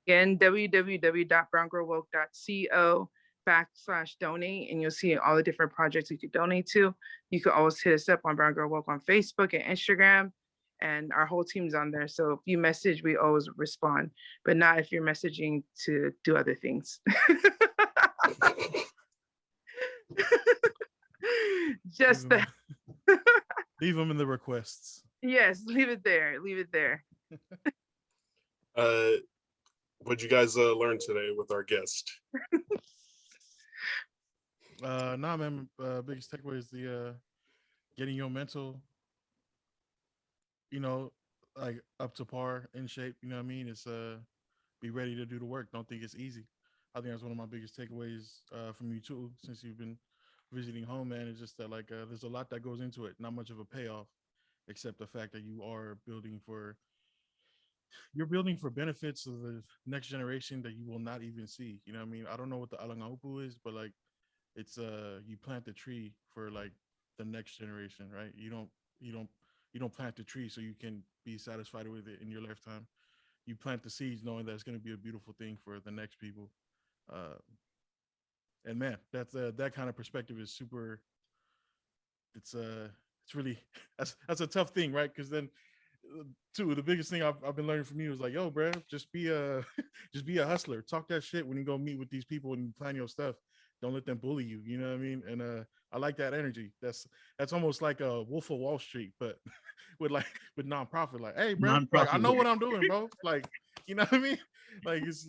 Again, www.browngirlwoke.co/donate, and you'll see all the different projects you can donate to. You can always hit us up on Brown Girl Woke on Facebook and Instagram, and our whole team's on there. So if you message, we always respond, but not if you're messaging to do other things. Just that. Leave them in the requests. Yes, leave it there. Leave it there. What'd you guys learn today with our guest? Nah, man. Biggest takeaway is the getting your mental, like up to par, in shape. You know what I mean? It's be ready to do the work. Don't think it's easy. I think that's one of my biggest takeaways from you too, since you've been visiting home, man. It's just that like there's a lot that goes into it. Not much of a payoff, except the fact that you're building for benefits of the next generation that you will not even see. You know what I mean? I don't know what the Alangaupu is, but like it's you plant the tree for like the next generation, right? You don't plant the tree so you can be satisfied with it in your lifetime. You plant the seeds knowing that it's going to be a beautiful thing for the next people. And man, that's that kind of perspective is super. It's really that's a tough thing, right? Because then too, the biggest thing I've been learning from you is like, yo, bro, just be a just be a hustler. Talk that shit when you go meet with these people and you plan your stuff. Don't let them bully you. You know what I mean? And I like that energy. That's almost like a Wolf of Wall Street, but with nonprofit. Like, hey, bro, like, I know what I'm doing, bro. Like, you know what I mean? Like, it's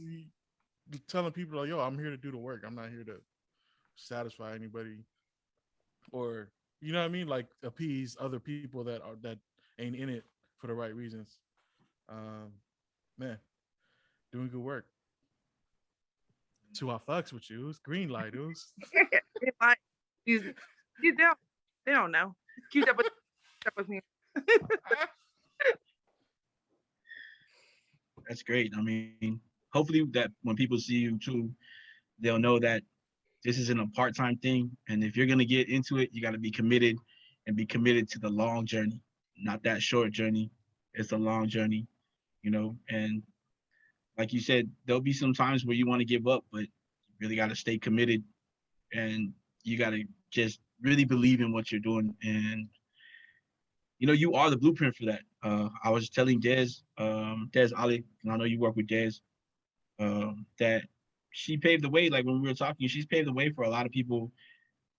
telling people like, yo, I'm here to do the work. I'm not here to satisfy anybody, or you know what I mean? Like appease other people that ain't in it for the right reasons. Man, doing good work. So I fucks with you. It's green light, dudes. You don't. They don't know. Keep up with me. That's great. I mean, hopefully that when people see you too, they'll know that this isn't a part-time thing. And if you're going to get into it, you got to be committed and be committed to the long journey, not that short journey. It's a long journey, and like you said, there'll be some times where you want to give up, but you really got to stay committed and you got to just really believe in what you're doing. And, you are the blueprint for that. I was telling Des Ali, and I know you work with Des, that she paved the way. Like when we were talking, she's paved the way for a lot of people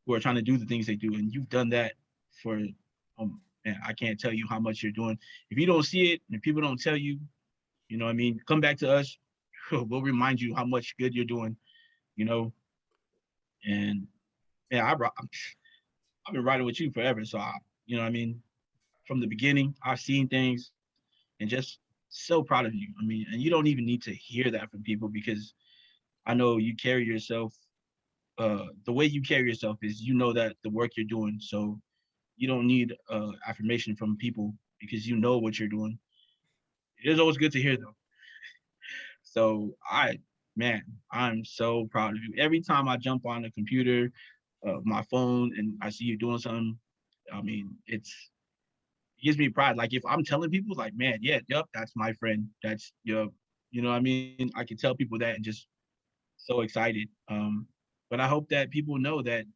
who are trying to do the things they do. And you've done that for, man, I can't tell you how much you're doing. If you don't see it and if people don't tell you, come back to us. We'll remind you how much good you're doing, and yeah, I've been riding with you forever. So, from the beginning, I've seen things and just so proud of you. And you don't even need to hear that from people because I know you carry yourself, the way you carry yourself is, that the work you're doing. So you don't need affirmation from people because you know what you're doing. It is always good to hear though. So I'm so proud of you. Every time I jump on the computer, my phone, and I see you doing something, it gives me pride. Like if I'm telling people like, man, yeah, yep, that's my friend. That's I can tell people that and just so excited. But I hope that people know that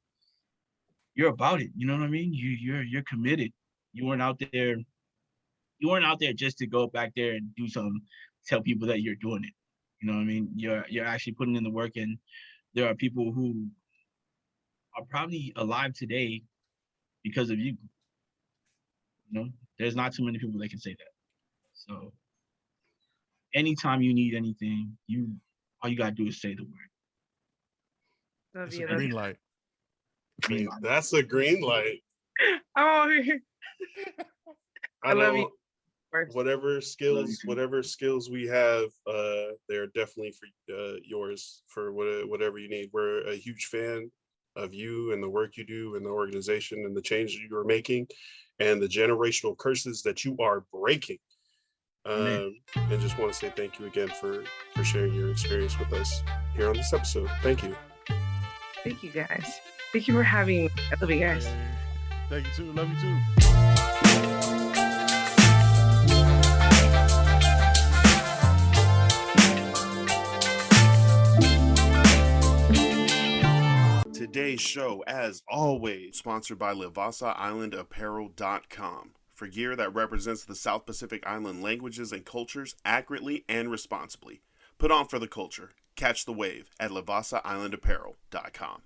you're about it. You know what I mean? You're committed. You weren't out there just to go back there and do something, tell people that you're doing it. You know what I mean? You're actually putting in the work, and there are people who are probably alive today because of you. There's not too many people that can say that. So anytime you need anything, all you gotta do is say the word. It's a green light. That's a green light. Oh, I love know you. whatever skills we have, they're definitely for yours for whatever you need. We're a huge fan of you and the work you do and the organization and the change you are making and the generational curses that you are breaking. And just want to say thank you again for sharing your experience with us here on this episode. Thank you. Thank you, guys. Thank you for having me. I love you guys. Thank you too. Love you too. Today's show, as always, sponsored by VASA for gear that represents the South Pacific Island languages and cultures accurately and responsibly. Put on for the culture. Catch the wave at LavasaIslandApparel.com.